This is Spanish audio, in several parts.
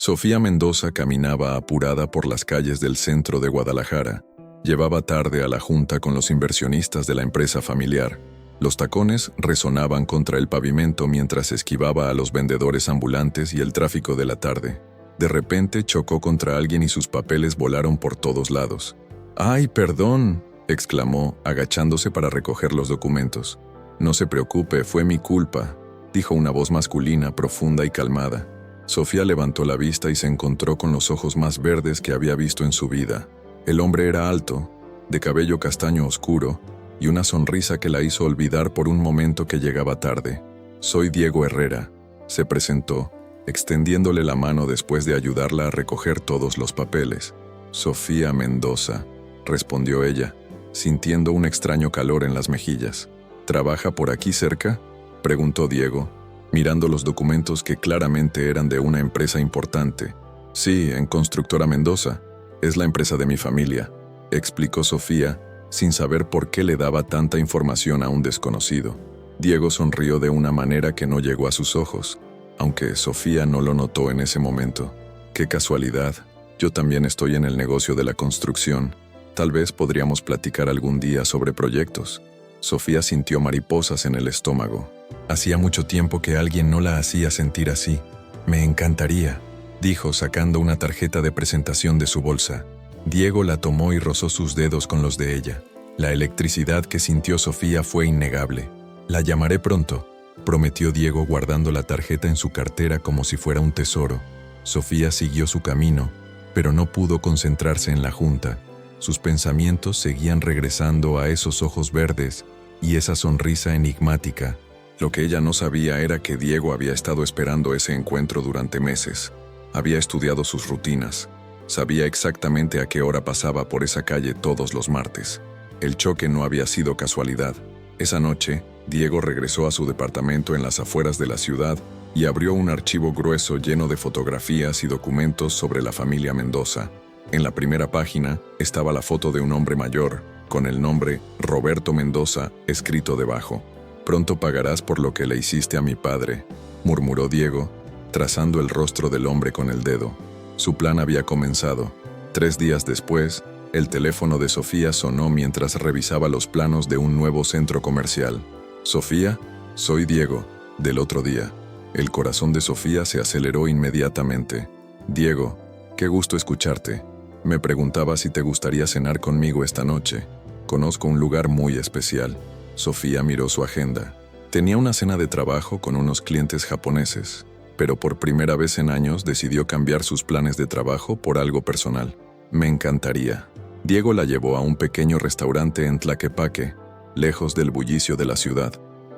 Sofía Mendoza caminaba apurada por las calles del centro de Guadalajara. Llevaba tarde a la junta con los inversionistas de la empresa familiar. Los tacones resonaban contra el pavimento mientras esquivaba a los vendedores ambulantes y el tráfico de la tarde. De repente chocó contra alguien y sus papeles volaron por todos lados. ¡Ay, perdón!, exclamó, agachándose para recoger los documentos. No se preocupe, fue mi culpa, dijo una voz masculina profunda y calmada. Sofía levantó la vista y se encontró con los ojos más verdes que había visto en su vida. El hombre era alto, de cabello castaño oscuro, y una sonrisa que la hizo olvidar por un momento que llegaba tarde. «Soy Diego Herrera», se presentó, extendiéndole la mano después de ayudarla a recoger todos los papeles. «Sofía Mendoza», respondió ella, sintiendo un extraño calor en las mejillas. «¿Trabaja por aquí cerca?», preguntó Diego, mirando los documentos que claramente eran de una empresa importante. «Sí, en Constructora Mendoza. Es la empresa de mi familia», explicó Sofía, sin saber por qué le daba tanta información a un desconocido. Diego sonrió de una manera que no llegó a sus ojos, aunque Sofía no lo notó en ese momento. «Qué casualidad. Yo también estoy en el negocio de la construcción. Tal vez podríamos platicar algún día sobre proyectos». Sofía sintió mariposas en el estómago. Hacía mucho tiempo que alguien no la hacía sentir así. «Me encantaría», dijo sacando una tarjeta de presentación de su bolsa. Diego la tomó y rozó sus dedos con los de ella. La electricidad que sintió Sofía fue innegable. «La llamaré pronto», prometió Diego guardando la tarjeta en su cartera como si fuera un tesoro. Sofía siguió su camino, pero no pudo concentrarse en la junta. Sus pensamientos seguían regresando a esos ojos verdes y esa sonrisa enigmática. Lo que ella no sabía era que Diego había estado esperando ese encuentro durante meses. Había estudiado sus rutinas. Sabía exactamente a qué hora pasaba por esa calle todos los martes. El choque no había sido casualidad. Esa noche, Diego regresó a su departamento en las afueras de la ciudad y abrió un archivo grueso lleno de fotografías y documentos sobre la familia Mendoza. En la primera página estaba la foto de un hombre mayor, con el nombre Roberto Mendoza escrito debajo. «Pronto pagarás por lo que le hiciste a mi padre», murmuró Diego, trazando el rostro del hombre con el dedo. Su plan había comenzado. 3 días después, el teléfono de Sofía sonó mientras revisaba los planos de un nuevo centro comercial. «Sofía, soy Diego, del otro día». El corazón de Sofía se aceleró inmediatamente. «Diego, qué gusto escucharte. Me preguntaba si te gustaría cenar conmigo esta noche. Conozco un lugar muy especial». Sofía miró su agenda. Tenía una cena de trabajo con unos clientes japoneses, pero por primera vez en años decidió cambiar sus planes de trabajo por algo personal. «Me encantaría». Diego la llevó a un pequeño restaurante en Tlaquepaque, lejos del bullicio de la ciudad.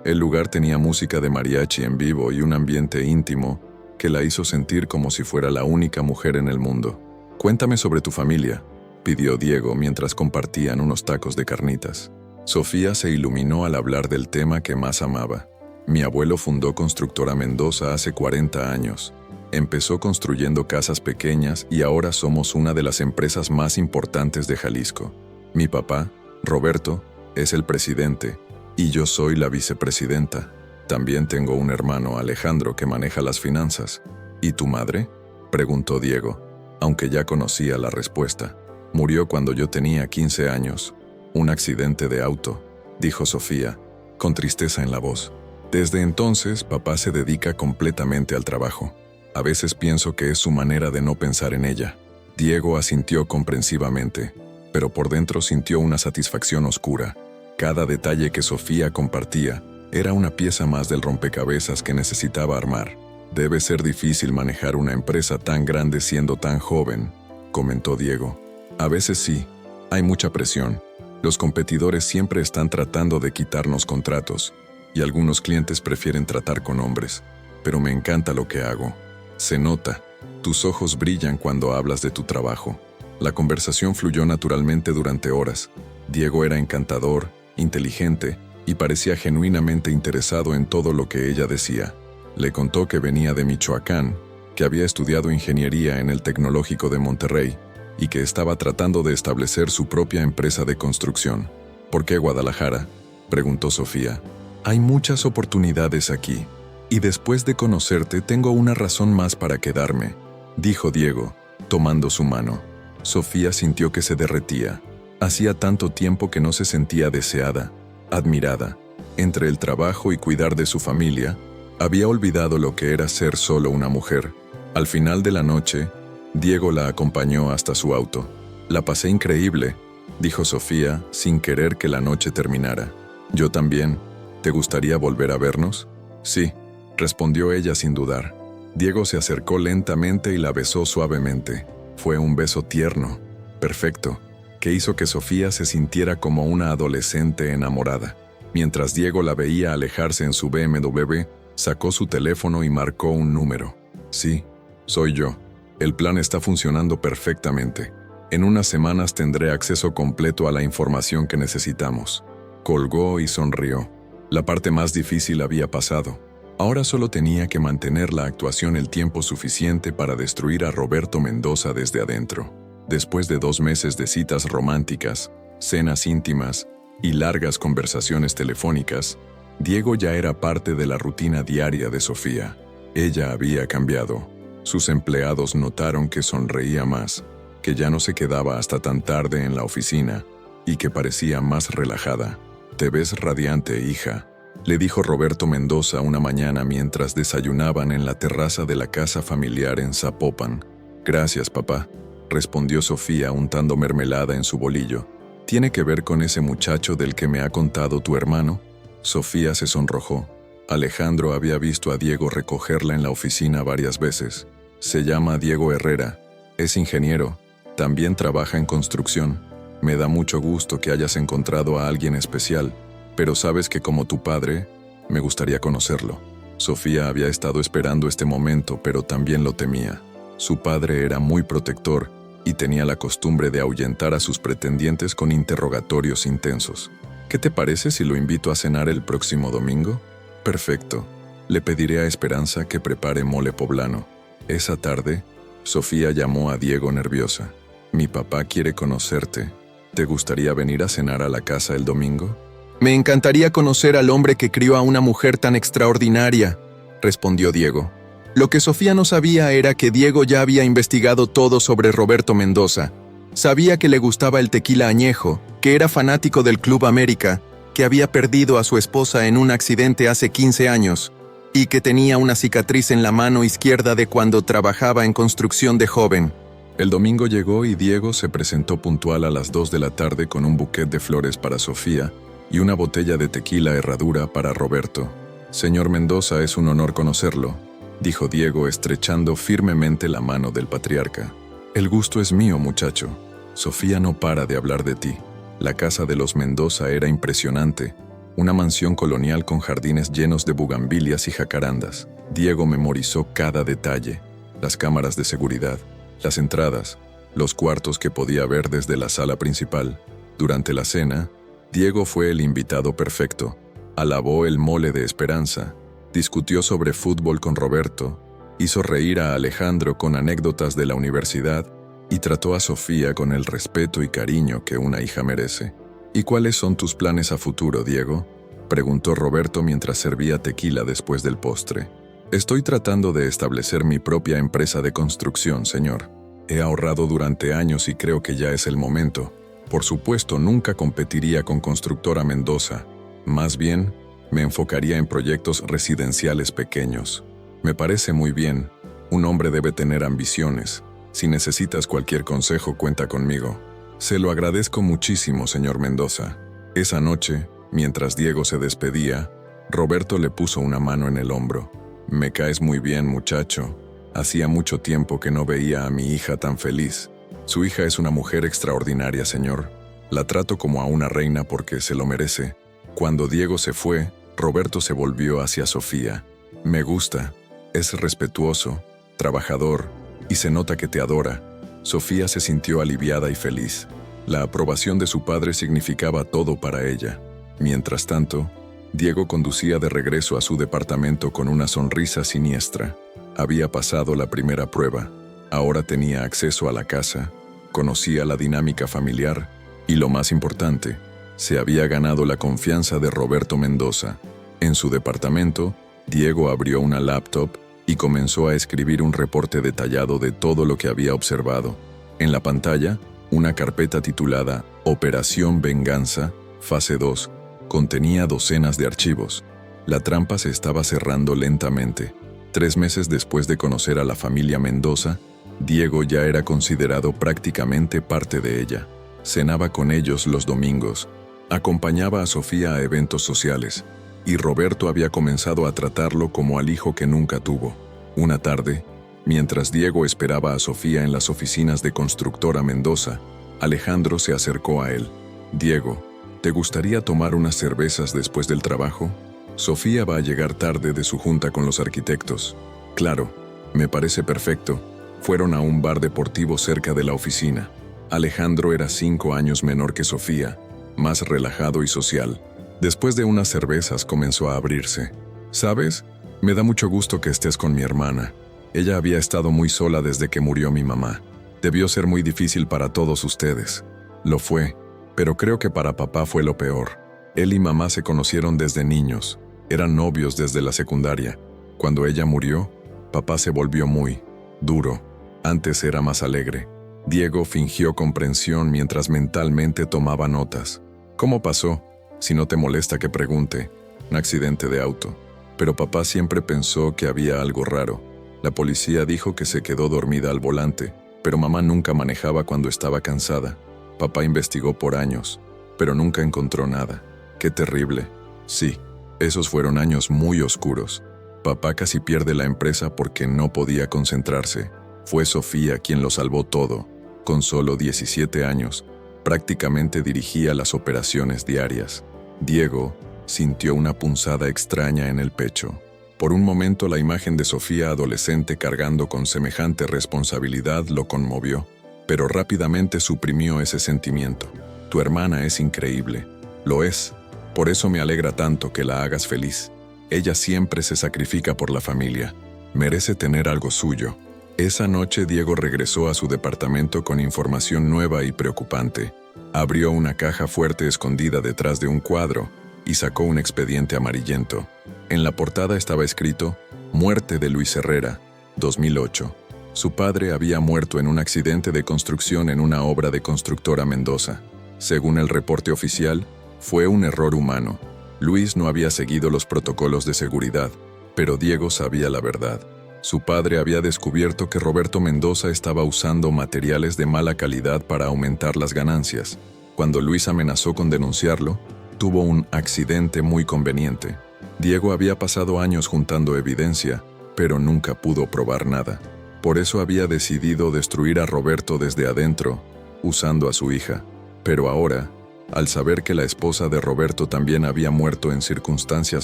El lugar tenía música de mariachi en vivo y un ambiente íntimo que la hizo sentir como si fuera la única mujer en el mundo. «Cuéntame sobre tu familia», pidió Diego mientras compartían unos tacos de carnitas. Sofía se iluminó al hablar del tema que más amaba. «Mi abuelo fundó Constructora Mendoza hace 40 años. Empezó construyendo casas pequeñas y ahora somos una de las empresas más importantes de Jalisco. Mi papá, Roberto, es el presidente y yo soy la vicepresidenta. También tengo un hermano, Alejandro, que maneja las finanzas». «¿Y tu madre?», preguntó Diego, aunque ya conocía la respuesta. «Murió cuando yo tenía 15 años. Un accidente de auto», dijo Sofía, con tristeza en la voz. «Desde entonces, papá se dedica completamente al trabajo. A veces pienso que es su manera de no pensar en ella». Diego asintió comprensivamente, pero por dentro sintió una satisfacción oscura. Cada detalle que Sofía compartía era una pieza más del rompecabezas que necesitaba armar. «Debe ser difícil manejar una empresa tan grande siendo tan joven», comentó Diego. «A veces sí, hay mucha presión. Los competidores siempre están tratando de quitarnos contratos, y algunos clientes prefieren tratar con hombres. Pero me encanta lo que hago. Se nota. Tus ojos brillan cuando hablas de tu trabajo». La conversación fluyó naturalmente durante horas. Diego era encantador, inteligente, y parecía genuinamente interesado en todo lo que ella decía. Le contó que venía de Michoacán, que había estudiado ingeniería en el Tecnológico de Monterrey, y que estaba tratando de establecer su propia empresa de construcción. «¿Por qué Guadalajara?», preguntó Sofía. «Hay muchas oportunidades aquí, y después de conocerte tengo una razón más para quedarme. dijo Diego, tomando su mano. Sofía sintió que se derretía. Hacía tanto tiempo que no se sentía deseada, admirada. Entre el trabajo y cuidar de su familia, había olvidado lo que era ser solo una mujer. Al final de la noche, Diego la acompañó hasta su auto. «La pasé increíble», dijo Sofía, sin querer que la noche terminara. «Yo también. ¿Te gustaría volver a vernos?» «Sí», respondió ella sin dudar. Diego se acercó lentamente y la besó suavemente. Fue un beso tierno, perfecto, que hizo que Sofía se sintiera como una adolescente enamorada. Mientras Diego la veía alejarse en su BMW, sacó su teléfono y marcó un número. «Sí, soy yo. El plan está funcionando perfectamente. En unas semanas tendré acceso completo a la información que necesitamos». Colgó y sonrió. La parte más difícil había pasado. Ahora solo tenía que mantener la actuación el tiempo suficiente para destruir a Roberto Mendoza desde adentro. Después de 2 meses de citas románticas, cenas íntimas y largas conversaciones telefónicas, Diego ya era parte de la rutina diaria de Sofía. Ella había cambiado. Sus empleados notaron que sonreía más, que ya no se quedaba hasta tan tarde en la oficina y que parecía más relajada. «Te ves radiante, hija», le dijo Roberto Mendoza una mañana mientras desayunaban en la terraza de la casa familiar en Zapopan. «Gracias, papá», respondió Sofía untando mermelada en su bolillo. «¿Tiene que ver con ese muchacho del que me ha contado tu hermano?» Sofía se sonrojó. Alejandro había visto a Diego recogerla en la oficina varias veces. «Se llama Diego Herrera. Es ingeniero. También trabaja en construcción. Me da mucho gusto que hayas encontrado a alguien especial. Pero sabes que como tu padre, me gustaría conocerlo». Sofía había estado esperando este momento, pero también lo temía. Su padre era muy protector y tenía la costumbre de ahuyentar a sus pretendientes con interrogatorios intensos. «¿Qué te parece si lo invito a cenar el próximo domingo?» «Perfecto. Le pediré a Esperanza que prepare mole poblano». Esa tarde, Sofía llamó a Diego nerviosa. «Mi papá quiere conocerte. ¿Te gustaría venir a cenar a la casa el domingo?» «Me encantaría conocer al hombre que crió a una mujer tan extraordinaria», respondió Diego. Lo que Sofía no sabía era que Diego ya había investigado todo sobre Roberto Mendoza. Sabía que le gustaba el tequila añejo, que era fanático del Club América, que había perdido a su esposa en un accidente hace 15 años, y que tenía una cicatriz en la mano izquierda de cuando trabajaba en construcción de joven. El domingo llegó y Diego se presentó puntual a las 2 de la tarde con un buquet de flores para Sofía y una botella de tequila Herradura para Roberto. «Señor Mendoza, es un honor conocerlo», dijo Diego estrechando firmemente la mano del patriarca. «El gusto es mío, muchacho. Sofía no para de hablar de ti. La casa de los Mendoza era impresionante, una mansión colonial con jardines llenos de bugambilias y jacarandas. Diego memorizó cada detalle, las cámaras de seguridad, las entradas, los cuartos que podía ver desde la sala principal. Durante la cena, Diego fue el invitado perfecto. Alabó el mole de Esperanza, discutió sobre fútbol con Roberto, hizo reír a Alejandro con anécdotas de la universidad y trató a Sofía con el respeto y cariño que una hija merece. «¿Y cuáles son tus planes a futuro, Diego?», preguntó Roberto mientras servía tequila después del postre. «Estoy tratando de establecer mi propia empresa de construcción, señor. He ahorrado durante años y creo que ya es el momento. Por supuesto, nunca competiría con Constructora Mendoza. Más bien, me enfocaría en proyectos residenciales pequeños. Me parece muy bien. Un hombre debe tener ambiciones. Si necesitas cualquier consejo, cuenta conmigo». «Se lo agradezco muchísimo, señor Mendoza». Esa noche, mientras Diego se despedía, Roberto le puso una mano en el hombro. «Me caes muy bien, muchacho. Hacía mucho tiempo que no veía a mi hija tan feliz. Su hija es una mujer extraordinaria, señor. La trato como a una reina porque se lo merece». Cuando Diego se fue, Roberto se volvió hacia Sofía. «Me gusta. Es respetuoso, trabajador, y se nota que te adora». Sofía se sintió aliviada y feliz. La aprobación de su padre significaba todo para ella. Mientras tanto, Diego conducía de regreso a su departamento con una sonrisa siniestra. Había pasado la primera prueba. Ahora tenía acceso a la casa, conocía la dinámica familiar y, lo más importante, se había ganado la confianza de Roberto Mendoza. En su departamento, Diego abrió una laptop y comenzó a escribir un reporte detallado de todo lo que había observado. En la pantalla, una carpeta titulada Operación Venganza, Fase 2, contenía docenas de archivos. La trampa se estaba cerrando lentamente. 3 meses después de conocer a la familia Mendoza, Diego ya era considerado prácticamente parte de ella. Cenaba con ellos los domingos, acompañaba a Sofía a eventos sociales, y Roberto había comenzado a tratarlo como al hijo que nunca tuvo. Una tarde, mientras Diego esperaba a Sofía en las oficinas de Constructora Mendoza, Alejandro se acercó a él. «Diego, ¿te gustaría tomar unas cervezas después del trabajo? Sofía va a llegar tarde de su junta con los arquitectos». «Claro, me parece perfecto». Fueron a un bar deportivo cerca de la oficina. Alejandro era 5 años menor que Sofía, más relajado y social. Después de unas cervezas comenzó a abrirse. «¿Sabes? Me da mucho gusto que estés con mi hermana. Ella había estado muy sola desde que murió mi mamá. Debió ser muy difícil para todos ustedes». «Lo fue, pero creo que para papá fue lo peor. Él y mamá se conocieron desde niños. Eran novios desde la secundaria. Cuando ella murió, papá se volvió muy duro. Antes era más alegre». Diego fingió comprensión mientras mentalmente tomaba notas. «¿Cómo pasó? Si no te molesta que pregunte». «Un accidente de auto. Pero papá siempre pensó que había algo raro. La policía dijo que se quedó dormida al volante, pero mamá nunca manejaba cuando estaba cansada. Papá investigó por años, pero nunca encontró nada». «Qué terrible». «Sí, esos fueron años muy oscuros. Papá casi pierde la empresa porque no podía concentrarse. Fue Sofía quien lo salvó todo. Con solo 17 años, prácticamente dirigía las operaciones diarias». Diego sintió una punzada extraña en el pecho. Por un momento la imagen de Sofía adolescente cargando con semejante responsabilidad lo conmovió, pero rápidamente suprimió ese sentimiento. «Tu hermana es increíble». «Lo es. Por eso me alegra tanto que la hagas feliz. Ella siempre se sacrifica por la familia. Merece tener algo suyo». Esa noche Diego regresó a su departamento con información nueva y preocupante. Abrió una caja fuerte escondida detrás de un cuadro y sacó un expediente amarillento. En la portada estaba escrito: «Muerte de Luis Herrera, 2008. Su padre había muerto en un accidente de construcción en una obra de Constructora Mendoza. Según el reporte oficial, fue un error humano. Luis no había seguido los protocolos de seguridad, pero Diego sabía la verdad. Su padre había descubierto que Roberto Mendoza estaba usando materiales de mala calidad para aumentar las ganancias. Cuando Luis amenazó con denunciarlo, tuvo un accidente muy conveniente. Diego había pasado años juntando evidencia, pero nunca pudo probar nada. Por eso había decidido destruir a Roberto desde adentro, usando a su hija. Pero ahora, al saber que la esposa de Roberto también había muerto en circunstancias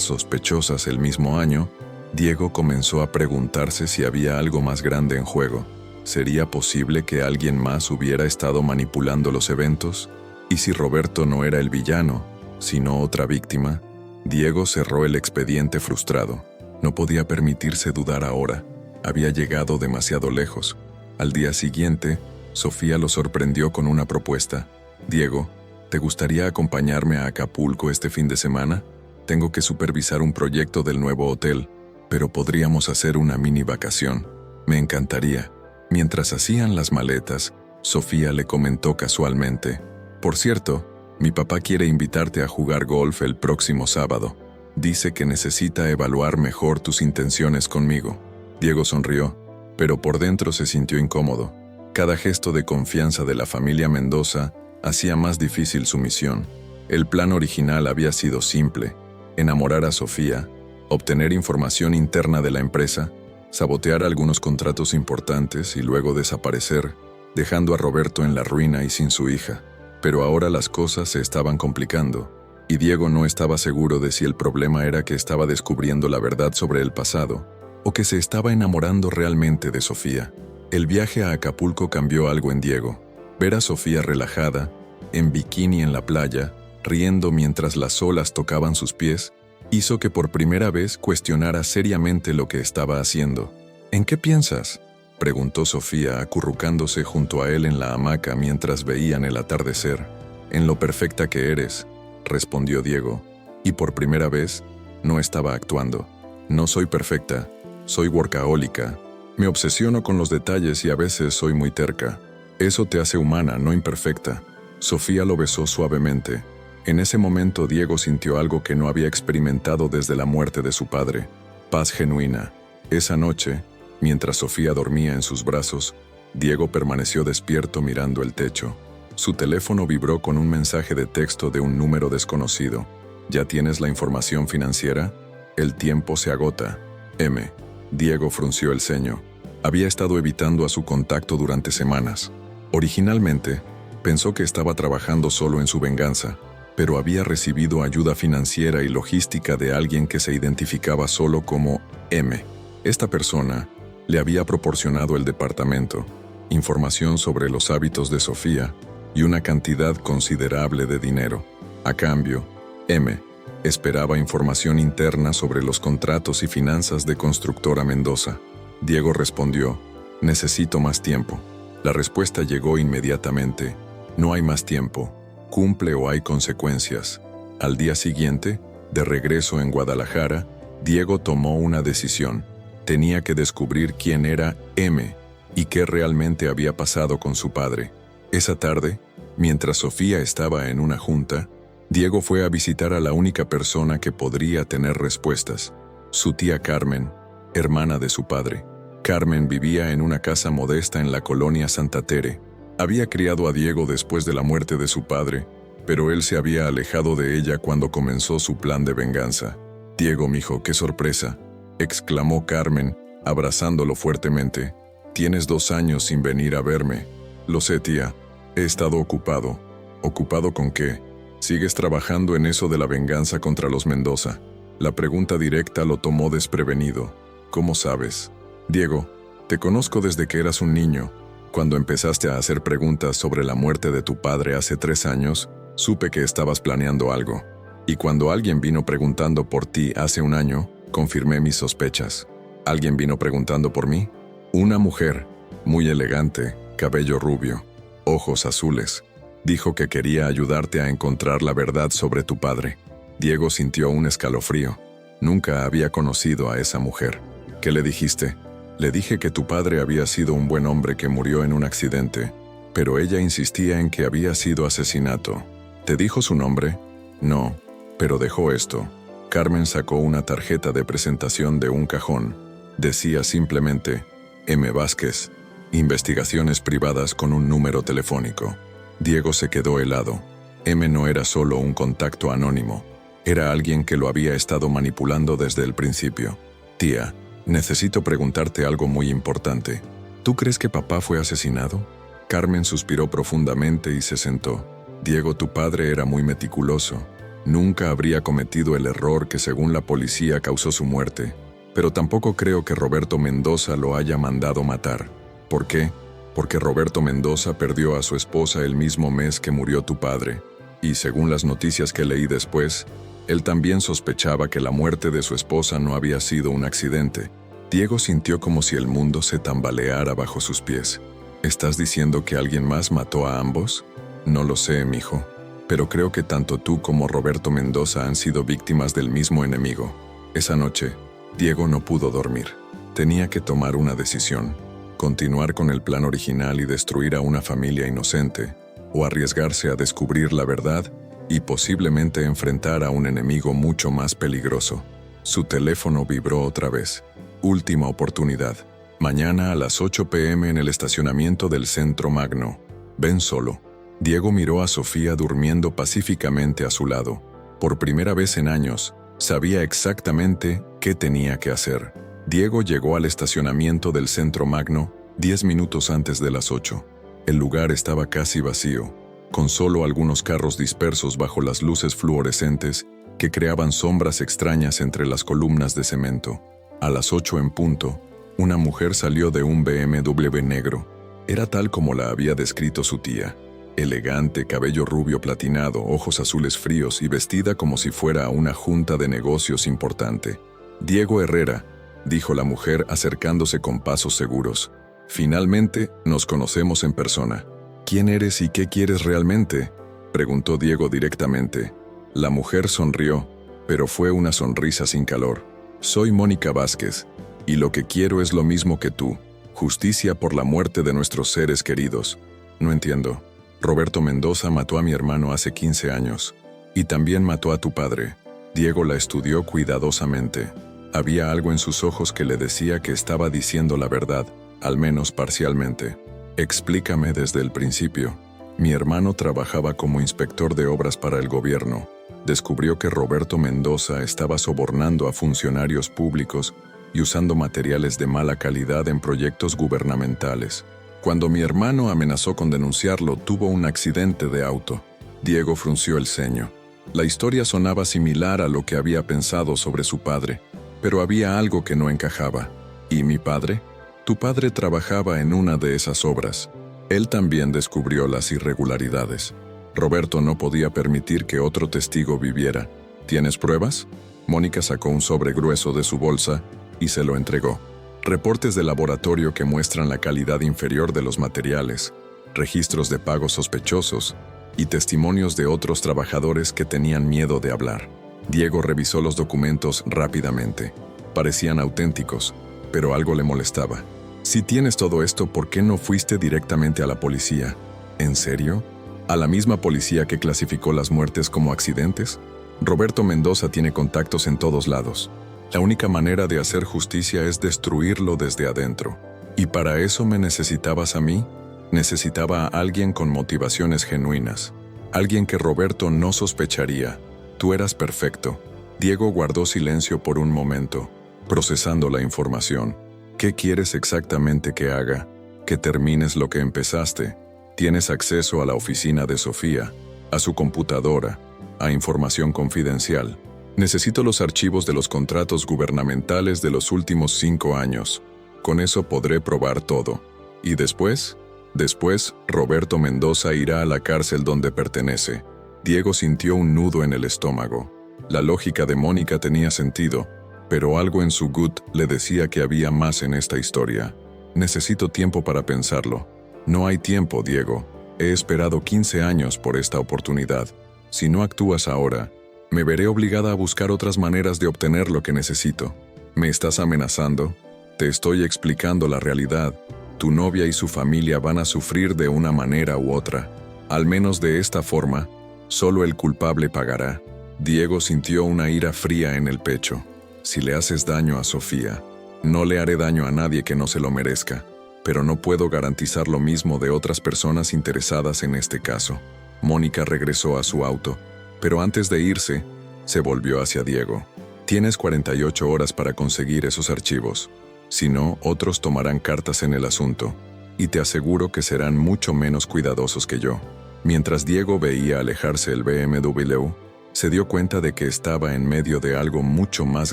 sospechosas el mismo año, Diego comenzó a preguntarse si había algo más grande en juego. ¿Sería posible que alguien más hubiera estado manipulando los eventos? ¿Y si Roberto no era el villano, sino otra víctima? Diego cerró el expediente frustrado. No podía permitirse dudar ahora. Había llegado demasiado lejos. Al día siguiente, Sofía lo sorprendió con una propuesta. «Diego, ¿te gustaría acompañarme a Acapulco este fin de semana? Tengo que supervisar un proyecto del nuevo hotel, pero podríamos hacer una mini vacación. Me encantaría». Mientras hacían las maletas, Sofía le comentó casualmente: «Por cierto, mi papá quiere invitarte a jugar golf el próximo sábado. Dice que necesita evaluar mejor tus intenciones conmigo». Diego sonrió, pero por dentro se sintió incómodo. Cada gesto de confianza de la familia Mendoza hacía más difícil su misión. El plan original había sido simple: enamorar a Sofía, obtener información interna de la empresa, sabotear algunos contratos importantes y luego desaparecer, dejando a Roberto en la ruina y sin su hija. Pero ahora las cosas se estaban complicando, y Diego no estaba seguro de si el problema era que estaba descubriendo la verdad sobre el pasado, o que se estaba enamorando realmente de Sofía. El viaje a Acapulco cambió algo en Diego. Ver a Sofía relajada, en bikini en la playa, riendo mientras las olas tocaban sus pies, hizo que por primera vez cuestionara seriamente lo que estaba haciendo. «¿En qué piensas?», preguntó Sofía acurrucándose junto a él en la hamaca mientras veían el atardecer. «En lo perfecta que eres», respondió Diego, y por primera vez no estaba actuando. «No soy perfecta, Soy workahólica. Me obsesiono con los detalles y a veces soy muy terca. Eso te hace humana, no imperfecta. Sofía lo besó suavemente. En ese momento Diego sintió algo que no había experimentado desde la muerte de su padre. Paz genuina. Esa noche, mientras Sofía dormía en sus brazos, Diego permaneció despierto mirando el techo. Su teléfono vibró con un mensaje de texto de un número desconocido. ¿Ya tienes la información financiera? El tiempo se agota. M. Diego frunció el ceño. Había estado evitando a su contacto durante semanas. Originalmente, pensó que estaba trabajando solo en su venganza, pero había recibido ayuda financiera y logística de alguien que se identificaba solo como M. Esta persona le había proporcionado el departamento, información sobre los hábitos de Sofía y una cantidad considerable de dinero. A cambio, M. esperaba información interna sobre los contratos y finanzas de Constructora Mendoza. Diego respondió: necesito más tiempo. La respuesta llegó inmediatamente: no hay más tiempo. Cumple o hay consecuencias. Al día siguiente, de regreso en Guadalajara, Diego tomó una decisión. Tenía que descubrir quién era M y qué realmente había pasado con su padre. Esa tarde, mientras Sofía estaba en una junta, Diego fue a visitar a la única persona que podría tener respuestas: su tía Carmen, hermana de su padre. Carmen vivía en una casa modesta en la colonia Santa Tere. Había criado a Diego después de la muerte de su padre, pero él se había alejado de ella cuando comenzó su plan de venganza. «Diego, mijo, qué sorpresa», exclamó Carmen, abrazándolo fuertemente. «Tienes 2 años sin venir a verme». «Lo sé, tía. He estado ocupado». «¿Ocupado con qué? ¿Sigues trabajando en eso de la venganza contra los Mendoza?» La pregunta directa lo tomó desprevenido. «¿Cómo sabes?» «Diego, te conozco desde que eras un niño. Cuando empezaste a hacer preguntas sobre la muerte de tu padre hace 3 años, supe que estabas planeando algo. Y cuando alguien vino preguntando por ti hace 1 año, confirmé mis sospechas». «¿Alguien vino preguntando por mí?» «Una mujer, muy elegante, cabello rubio, ojos azules. Dijo que quería ayudarte a encontrar la verdad sobre tu padre». Diego sintió un escalofrío. Nunca había conocido a esa mujer. «¿Qué le dijiste?» «Le dije que tu padre había sido un buen hombre que murió en un accidente, pero ella insistía en que había sido asesinato». «¿Te dijo su nombre?» «No, pero dejó esto». Carmen sacó una tarjeta de presentación de un cajón. Decía simplemente: M. Vázquez, investigaciones privadas con un número telefónico. Diego se quedó helado. M no era solo un contacto anónimo, era alguien que lo había estado manipulando desde el principio. «Tía, necesito preguntarte algo muy importante. ¿Tú crees que papá fue asesinado?» Carmen suspiró profundamente y se sentó. «Diego, tu padre era muy meticuloso. Nunca habría cometido el error que según la policía causó su muerte. Pero tampoco creo que Roberto Mendoza lo haya mandado matar. ¿Por qué? Porque Roberto Mendoza perdió a su esposa el mismo mes que murió tu padre. Y según las noticias que leí después, él también sospechaba que la muerte de su esposa no había sido un accidente». Diego sintió como si el mundo se tambaleara bajo sus pies. «¿Estás diciendo que alguien más mató a ambos?» «No lo sé, mijo. Pero creo que tanto tú como Roberto Mendoza han sido víctimas del mismo enemigo». Esa noche, Diego no pudo dormir. Tenía que tomar una decisión: continuar con el plan original y destruir a una familia inocente, o arriesgarse a descubrir la verdad y posiblemente enfrentar a un enemigo mucho más peligroso. Su teléfono vibró otra vez. Última oportunidad. Mañana a las 8 p.m. en el estacionamiento del Centro Magno. Ven solo. Diego miró a Sofía durmiendo pacíficamente a su lado. Por primera vez en años, sabía exactamente qué tenía que hacer. Diego llegó al estacionamiento del Centro Magno 10 minutos antes de las 8. El lugar estaba casi vacío, con solo algunos carros dispersos bajo las luces fluorescentes que creaban sombras extrañas entre las columnas de cemento. A las 8 en punto, una mujer salió de un BMW negro. Era tal como la había descrito su tía. Elegante, cabello rubio platinado, ojos azules fríos y vestida como si fuera a una junta de negocios importante. «Diego Herrera», dijo la mujer acercándose con pasos seguros. «Finalmente, nos conocemos en persona». «¿Quién eres y qué quieres realmente?», preguntó Diego directamente. La mujer sonrió, pero fue una sonrisa sin calor. «Soy Mónica Vázquez. Y lo que quiero es lo mismo que tú, justicia por la muerte de nuestros seres queridos. No entiendo. Roberto Mendoza mató a mi hermano hace 15 años. Y también mató a tu padre. Diego la estudió cuidadosamente. Había algo en sus ojos que le decía que estaba diciendo la verdad, al menos parcialmente. Explícame desde el principio. Mi hermano trabajaba como inspector de obras para el gobierno. Descubrió que Roberto Mendoza estaba sobornando a funcionarios públicos y usando materiales de mala calidad en proyectos gubernamentales. Cuando mi hermano amenazó con denunciarlo, tuvo un accidente de auto. Diego frunció el ceño. La historia sonaba similar a lo que había pensado sobre su padre, pero había algo que no encajaba. ¿Y mi padre? Tu padre trabajaba en una de esas obras. Él también descubrió las irregularidades. Roberto no podía permitir que otro testigo viviera. ¿Tienes pruebas? Mónica sacó un sobre grueso de su bolsa y se lo entregó. Reportes de laboratorio que muestran la calidad inferior de los materiales, registros de pagos sospechosos y testimonios de otros trabajadores que tenían miedo de hablar. Diego revisó los documentos rápidamente. Parecían auténticos, pero algo le molestaba. Si tienes todo esto, ¿por qué no fuiste directamente a la policía? ¿En serio? ¿A la misma policía que clasificó las muertes como accidentes? Roberto Mendoza tiene contactos en todos lados. La única manera de hacer justicia es destruirlo desde adentro. ¿Y para eso me necesitabas a mí? Necesitaba a alguien con motivaciones genuinas. Alguien que Roberto no sospecharía. Tú eras perfecto. Diego guardó silencio por un momento, procesando la información. ¿Qué quieres exactamente que haga? Que termines lo que empezaste. Tienes acceso a la oficina de Sofía, a su computadora, a información confidencial. Necesito los archivos de los contratos gubernamentales de los últimos 5 años. Con eso podré probar todo. ¿Y después? Después, Roberto Mendoza irá a la cárcel donde pertenece. Diego sintió un nudo en el estómago. La lógica de Mónica tenía sentido, pero algo en su gut le decía que había más en esta historia. Necesito tiempo para pensarlo. No hay tiempo, Diego. He esperado 15 años por esta oportunidad. Si no actúas ahora, me veré obligada a buscar otras maneras de obtener lo que necesito. ¿Me estás amenazando? Te estoy explicando la realidad. Tu novia y su familia van a sufrir de una manera u otra. Al menos de esta forma, solo el culpable pagará. Diego sintió una ira fría en el pecho. Si le haces daño a Sofía, no le haré daño a nadie que no se lo merezca, pero no puedo garantizar lo mismo de otras personas interesadas en este caso. Mónica regresó a su auto, pero antes de irse, se volvió hacia Diego. Tienes 48 horas para conseguir esos archivos. Si no, otros tomarán cartas en el asunto, y te aseguro que serán mucho menos cuidadosos que yo. Mientras Diego veía alejarse el BMW, se dio cuenta de que estaba en medio de algo mucho más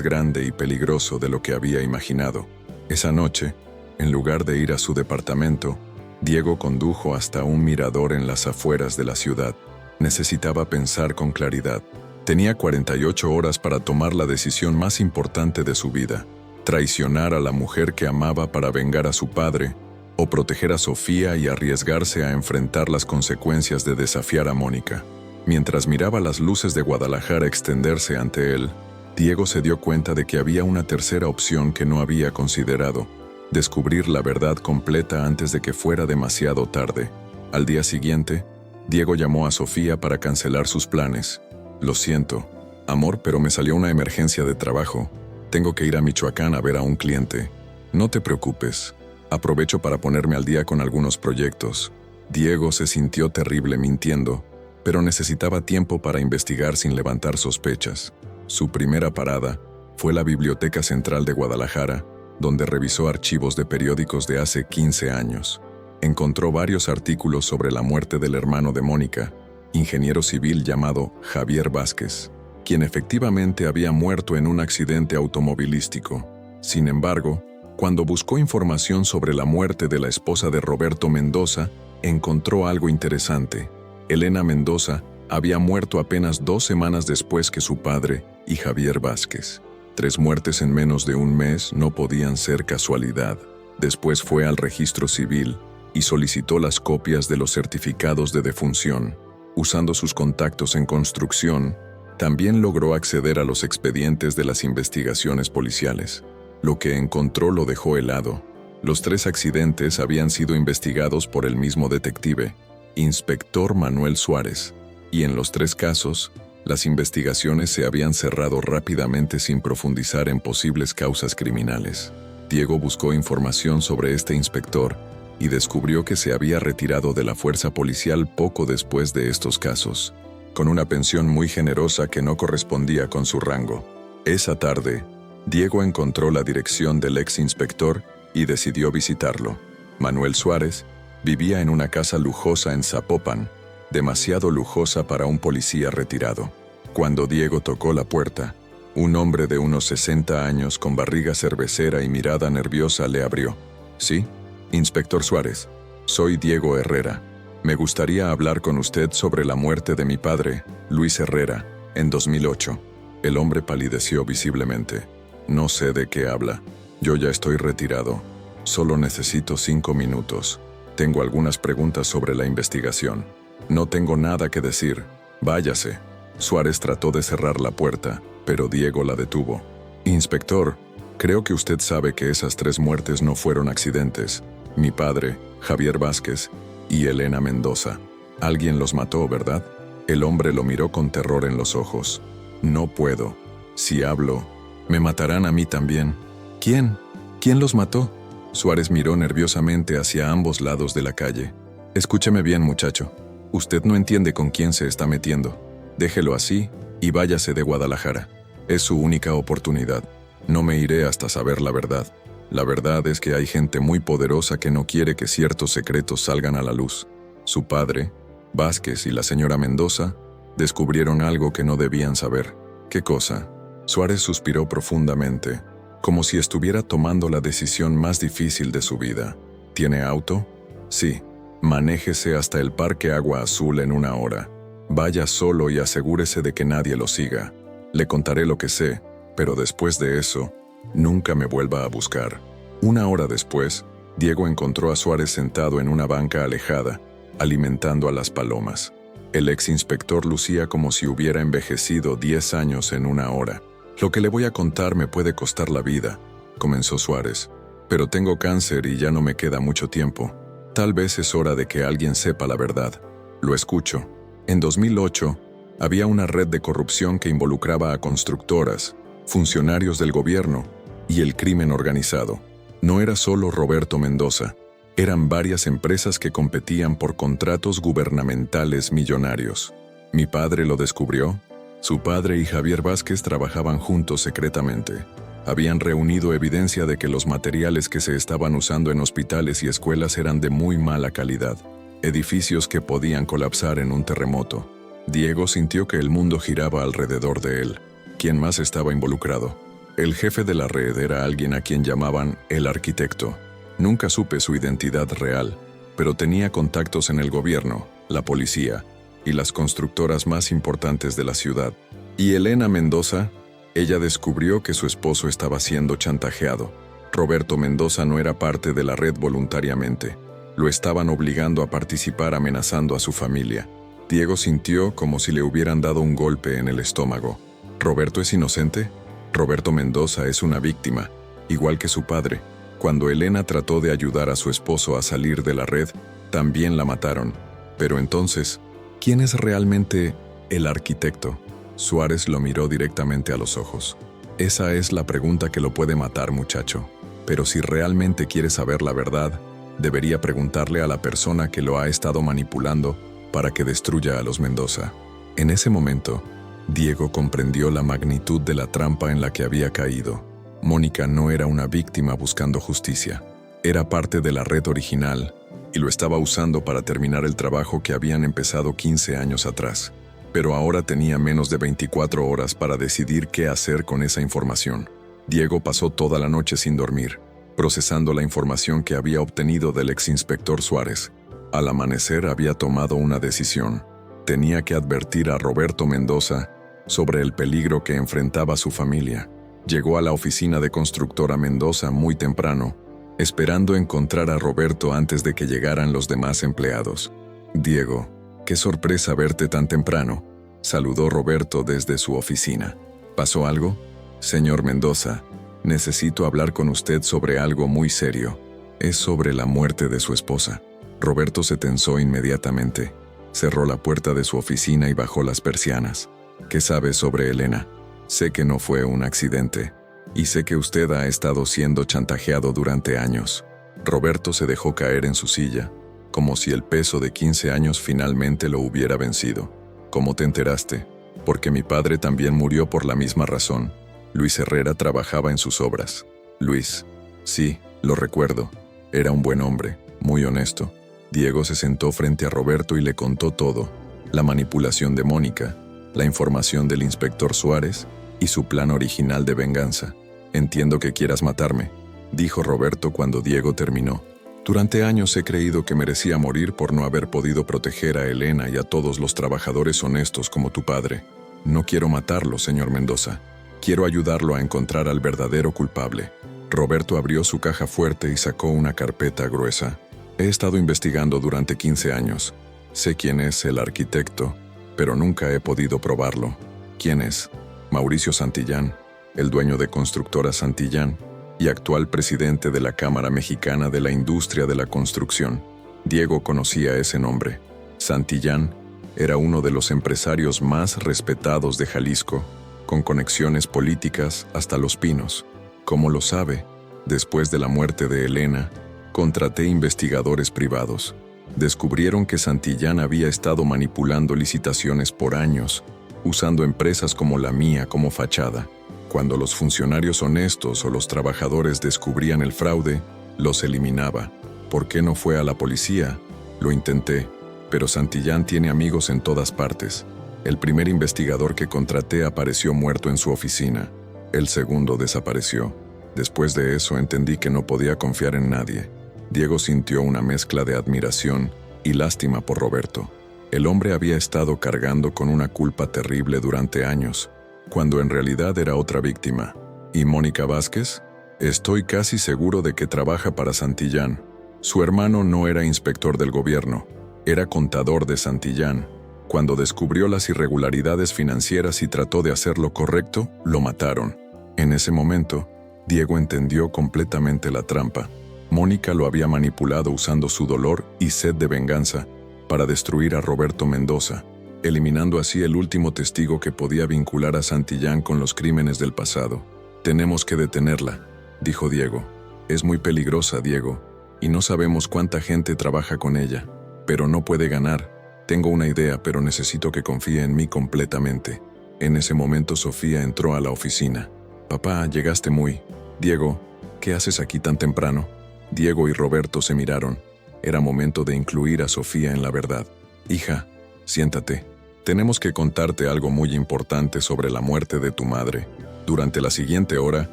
grande y peligroso de lo que había imaginado. Esa noche, en lugar de ir a su departamento, Diego condujo hasta un mirador en las afueras de la ciudad. Necesitaba pensar con claridad. Tenía 48 horas para tomar la decisión más importante de su vida: traicionar a la mujer que amaba para vengar a su padre, o proteger a Sofía y arriesgarse a enfrentar las consecuencias de desafiar a Mónica. Mientras miraba las luces de Guadalajara extenderse ante él, Diego se dio cuenta de que había una tercera opción que no había considerado: descubrir la verdad completa antes de que fuera demasiado tarde. Al día siguiente, Diego llamó a Sofía para cancelar sus planes. Lo siento, amor, pero me salió una emergencia de trabajo. Tengo que ir a Michoacán a ver a un cliente. No te preocupes. Aprovecho para ponerme al día con algunos proyectos. Diego se sintió terrible mintiendo, pero necesitaba tiempo para investigar sin levantar sospechas. Su primera parada fue la Biblioteca Central de Guadalajara, donde revisó archivos de periódicos de hace 15 años. Encontró varios artículos sobre la muerte del hermano de Mónica, ingeniero civil llamado Javier Vázquez, quien efectivamente había muerto en un accidente automovilístico. Sin embargo, cuando buscó información sobre la muerte de la esposa de Roberto Mendoza, encontró algo interesante. Elena Mendoza había muerto apenas 2 semanas después que su padre y Javier Vázquez. 3 muertes en menos de un mes no podían ser casualidad. Después fue al registro civil y solicitó las copias de los certificados de defunción. Usando sus contactos en construcción, también logró acceder a los expedientes de las investigaciones policiales. Lo que encontró lo dejó helado. Los 3 accidentes habían sido investigados por el mismo detective, Inspector Manuel Suárez, y en los 3 casos, las investigaciones se habían cerrado rápidamente sin profundizar en posibles causas criminales. Diego buscó información sobre este inspector y descubrió que se había retirado de la fuerza policial poco después de estos casos, con una pensión muy generosa que no correspondía con su rango. Esa tarde, Diego encontró la dirección del ex inspector y decidió visitarlo. Manuel Suárez vivía en una casa lujosa en Zapopan, demasiado lujosa para un policía retirado. Cuando Diego tocó la puerta, un hombre de unos 60 años con barriga cervecera y mirada nerviosa le abrió. «Sí, Inspector Suárez, soy Diego Herrera. Me gustaría hablar con usted sobre la muerte de mi padre, Luis Herrera, en 2008. El hombre palideció visiblemente. «No sé de qué habla. Yo ya estoy retirado. Solo necesito 5 minutos. Tengo algunas preguntas sobre la investigación. No tengo nada que decir. Váyase». Suárez trató de cerrar la puerta, pero Diego la detuvo. «Inspector, creo que usted sabe que esas 3 muertes no fueron accidentes. Mi padre, Javier Vázquez, y Elena Mendoza. Alguien los mató, ¿verdad?» El hombre lo miró con terror en los ojos. «No puedo. Si hablo, me matarán a mí también». «¿Quién? ¿Quién los mató?» Suárez miró nerviosamente hacia ambos lados de la calle. «Escúcheme bien, muchacho. Usted no entiende con quién se está metiendo. Déjelo así y váyase de Guadalajara. Es su única oportunidad. No me iré hasta saber la verdad. La verdad es que hay gente muy poderosa que no quiere que ciertos secretos salgan a la luz. Su padre, Vázquez, y la señora Mendoza descubrieron algo que no debían saber». «¿Qué cosa?» Suárez suspiró profundamente, como si estuviera tomando la decisión más difícil de su vida. «¿Tiene auto?» «Sí. Manéjese hasta el Parque Agua Azul en 1 hora. Vaya solo y asegúrese de que nadie lo siga. Le contaré lo que sé, pero después de eso, nunca me vuelva a buscar». 1 hora después, Diego encontró a Suárez sentado en una banca alejada, alimentando a las palomas. El ex inspector lucía como si hubiera envejecido 10 años en 1 hora. «Lo que le voy a contar me puede costar la vida», comenzó Suárez. «Pero tengo cáncer y ya no me queda mucho tiempo. Tal vez es hora de que alguien sepa la verdad. Lo escucho. En 2008, había una red de corrupción que involucraba a constructoras, funcionarios del gobierno y el crimen organizado. No era solo Roberto Mendoza. Eran varias empresas que competían por contratos gubernamentales millonarios. Mi padre lo descubrió. Su padre y Javier Vázquez trabajaban juntos secretamente. Habían reunido evidencia de que los materiales que se estaban usando en hospitales y escuelas eran de muy mala calidad, edificios que podían colapsar en un terremoto. Diego sintió que el mundo giraba alrededor de él. ¿Quién más estaba involucrado? El jefe de la red era alguien a quien llamaban el arquitecto. Nunca supe su identidad real, pero tenía contactos en el gobierno, la policía y las constructoras más importantes de la ciudad. ¿Y Elena Mendoza? Ella descubrió que su esposo estaba siendo chantajeado. Roberto Mendoza no era parte de la red voluntariamente. Lo estaban obligando a participar amenazando a su familia. Diego sintió como si le hubieran dado un golpe en el estómago. ¿Roberto es inocente? Roberto Mendoza es una víctima, igual que su padre. Cuando Elena trató de ayudar a su esposo a salir de la red, también la mataron. Pero entonces, ¿quién es realmente el arquitecto? Suárez lo miró directamente a los ojos. Esa es la pregunta que lo puede matar, muchacho. Pero si realmente quiere saber la verdad, debería preguntarle a la persona que lo ha estado manipulando para que destruya a los Mendoza. En ese momento, Diego comprendió la magnitud de la trampa en la que había caído. Mónica no era una víctima buscando justicia. Era parte de la red original y lo estaba usando para terminar el trabajo que habían empezado 15 años atrás. Pero ahora tenía menos de 24 horas para decidir qué hacer con esa información. Diego pasó toda la noche sin dormir, procesando la información que había obtenido del exinspector Suárez. Al amanecer había tomado una decisión. Tenía que advertir a Roberto Mendoza sobre el peligro que enfrentaba su familia. Llegó a la oficina de constructora Mendoza muy temprano, esperando encontrar a Roberto antes de que llegaran los demás empleados. «Diego, qué sorpresa verte tan temprano», saludó Roberto desde su oficina. «¿Pasó algo?» «Señor Mendoza, Necesito hablar con usted sobre algo muy serio. Es sobre la muerte de su esposa. Roberto se tensó inmediatamente. Cerró la puerta de su oficina y bajó las persianas. ¿Qué sabe sobre Elena? Sé que no fue un accidente. Y sé que usted ha estado siendo chantajeado durante años. Roberto se dejó caer en su silla, como si el peso de 15 años finalmente lo hubiera vencido. ¿Cómo te enteraste? Porque mi padre también murió por la misma razón. Luis Herrera trabajaba en sus obras. Luis. Sí, lo recuerdo. Era un buen hombre, muy honesto. Diego se sentó frente a Roberto y le contó todo. La manipulación de Mónica, la información del inspector Suárez y su plan original de venganza. Entiendo que quieras matarme, dijo Roberto cuando Diego terminó. Durante años he creído que merecía morir por no haber podido proteger a Elena y a todos los trabajadores honestos como tu padre. No quiero matarlo, señor Mendoza. Quiero ayudarlo a encontrar al verdadero culpable. Roberto abrió su caja fuerte y sacó una carpeta gruesa. He estado investigando durante 15 años. Sé quién es el arquitecto, pero nunca he podido probarlo. ¿Quién es? Mauricio Santillán, el dueño de Constructora Santillán y actual presidente de la Cámara Mexicana de la Industria de la Construcción. Diego conocía ese nombre. Santillán era uno de los empresarios más respetados de Jalisco, con conexiones políticas hasta Los Pinos. Como lo sabe, después de la muerte de Elena, contraté investigadores privados. Descubrieron que Santillán había estado manipulando licitaciones por años, usando empresas como la mía como fachada. Cuando los funcionarios honestos o los trabajadores descubrían el fraude, los eliminaba. ¿Por qué no fue a la policía? Lo intenté, pero Santillán tiene amigos en todas partes. El primer investigador que contraté apareció muerto en su oficina. El segundo desapareció. Después de eso entendí que no podía confiar en nadie. Diego sintió una mezcla de admiración y lástima por Roberto. El hombre había estado cargando con una culpa terrible durante años, cuando en realidad era otra víctima. ¿Y Mónica Vázquez? Estoy casi seguro de que trabaja para Santillán. Su hermano no era inspector del gobierno, era contador de Santillán. Cuando descubrió las irregularidades financieras y trató de hacer lo correcto, lo mataron. En ese momento, Diego entendió completamente la trampa. Mónica lo había manipulado usando su dolor y sed de venganza para destruir a Roberto Mendoza, eliminando así el último testigo que podía vincular a Santillán con los crímenes del pasado. Tenemos que detenerla, dijo Diego. Es muy peligrosa, Diego, y no sabemos cuánta gente trabaja con ella, pero no puede ganar. Tengo una idea, pero necesito que confíe en mí completamente. En ese momento Sofía entró a la oficina. Papá, llegaste muy. Diego, ¿qué haces aquí tan temprano? Diego y Roberto se miraron. Era momento de incluir a Sofía en la verdad. Hija, siéntate. Tenemos que contarte algo muy importante sobre la muerte de tu madre. Durante la siguiente hora,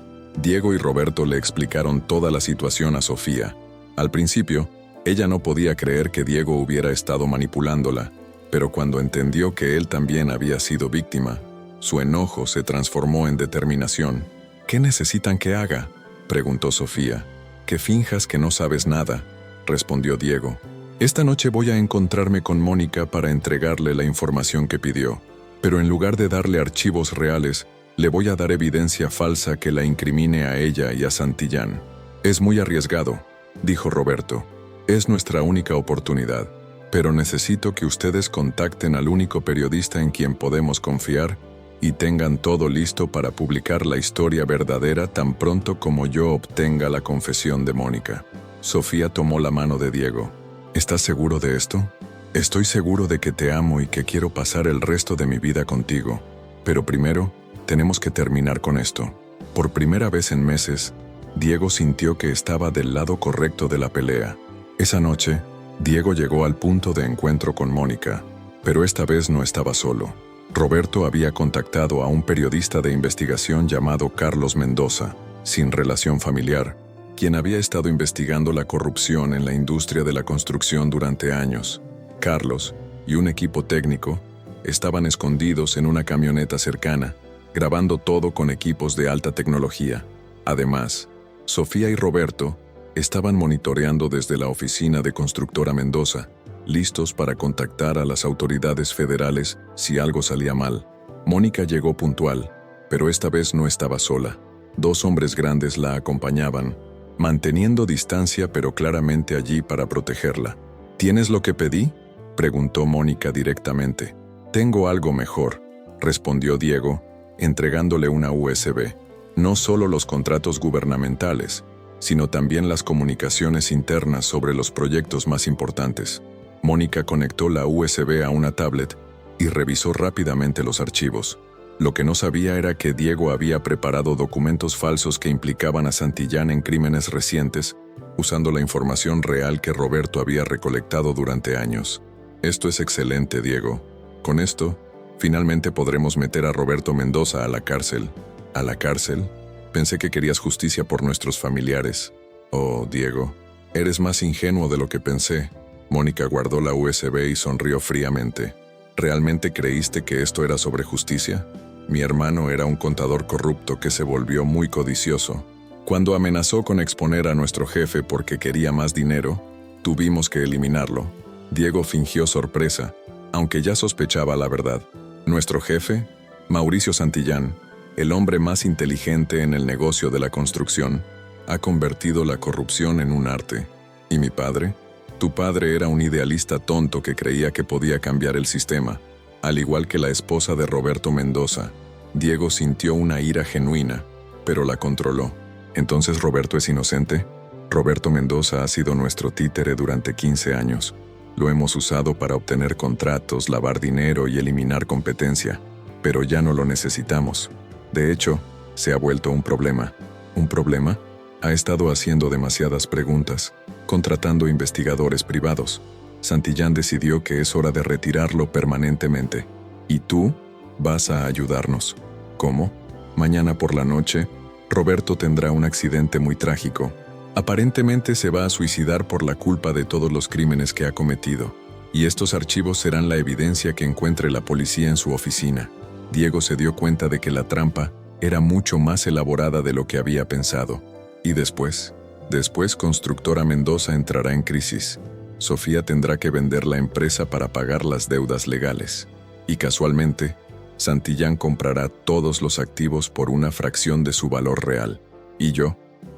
Diego y Roberto le explicaron toda la situación a Sofía. Al principio, ella no podía creer que Diego hubiera estado manipulándola, pero cuando entendió que él también había sido víctima, su enojo se transformó en determinación. ¿Qué necesitan que haga?, preguntó Sofía. Que finjas que no sabes nada, respondió Diego. Esta noche voy a encontrarme con Mónica para entregarle la información que pidió, pero en lugar de darle archivos reales, le voy a dar evidencia falsa que la incrimine a ella y a Santillán. Es muy arriesgado, dijo Roberto. Es nuestra única oportunidad, pero necesito que ustedes contacten al único periodista en quien podemos confiar y tengan todo listo para publicar la historia verdadera tan pronto como yo obtenga la confesión de Mónica. Sofía tomó la mano de Diego. ¿Estás seguro de esto? Estoy seguro de que te amo y que quiero pasar el resto de mi vida contigo. Pero primero, tenemos que terminar con esto. Por primera vez en meses, Diego sintió que estaba del lado correcto de la pelea. Esa noche, Diego llegó al punto de encuentro con Mónica, pero esta vez no estaba solo. Roberto había contactado a un periodista de investigación llamado Carlos Mendoza, sin relación familiar, quien había estado investigando la corrupción en la industria de la construcción durante años. Carlos y un equipo técnico estaban escondidos en una camioneta cercana, grabando todo con equipos de alta tecnología. Además, Sofía y Roberto estaban monitoreando desde la oficina de Constructora Mendoza, listos para contactar a las autoridades federales si algo salía mal. Mónica llegó puntual, pero esta vez no estaba sola. 2 hombres grandes la acompañaban, manteniendo distancia pero claramente allí para protegerla. ¿Tienes lo que pedí?, preguntó Mónica directamente. Tengo algo mejor, respondió Diego, entregándole una USB. No solo los contratos gubernamentales, sino también las comunicaciones internas sobre los proyectos más importantes. Mónica conectó la USB a una tablet y revisó rápidamente los archivos. Lo que no sabía era que Diego había preparado documentos falsos que implicaban a Santillán en crímenes recientes, usando la información real que Roberto había recolectado durante años. Esto es excelente, Diego. Con esto, finalmente podremos meter a Roberto Mendoza a la cárcel. ¿A la cárcel? Pensé que querías justicia por nuestros familiares. Oh, Diego, eres más ingenuo de lo que pensé. Mónica guardó la USB y sonrió fríamente. ¿Realmente creíste que esto era sobre justicia? Mi hermano era un contador corrupto que se volvió muy codicioso. Cuando amenazó con exponer a nuestro jefe porque quería más dinero, tuvimos que eliminarlo. Diego fingió sorpresa, aunque ya sospechaba la verdad. Nuestro jefe, Mauricio Santillán, el hombre más inteligente en el negocio de la construcción, ha convertido la corrupción en un arte. ¿Y mi padre? Tu padre era un idealista tonto que creía que podía cambiar el sistema, al igual que la esposa de Roberto Mendoza. Diego sintió una ira genuina, pero la controló. ¿Entonces Roberto es inocente? Roberto Mendoza ha sido nuestro títere durante 15 años. Lo hemos usado para obtener contratos, lavar dinero y eliminar competencia, pero ya no lo necesitamos. De hecho, se ha vuelto un problema. ¿Un problema? Ha estado haciendo demasiadas preguntas, contratando investigadores privados. Santillán decidió que es hora de retirarlo permanentemente. ¿Y tú? Vas a ayudarnos. ¿Cómo? Mañana por la noche, Roberto tendrá un accidente muy trágico. Aparentemente se va a suicidar por la culpa de todos los crímenes que ha cometido. Y estos archivos serán la evidencia que encuentre la policía en su oficina. Diego se dio cuenta de que la trampa era mucho más elaborada de lo que había pensado. Y después Constructora Mendoza entrará en crisis. Sofía tendrá que vender la empresa para pagar las deudas legales. Y casualmente, Santillán comprará todos los activos por una fracción de su valor real. Y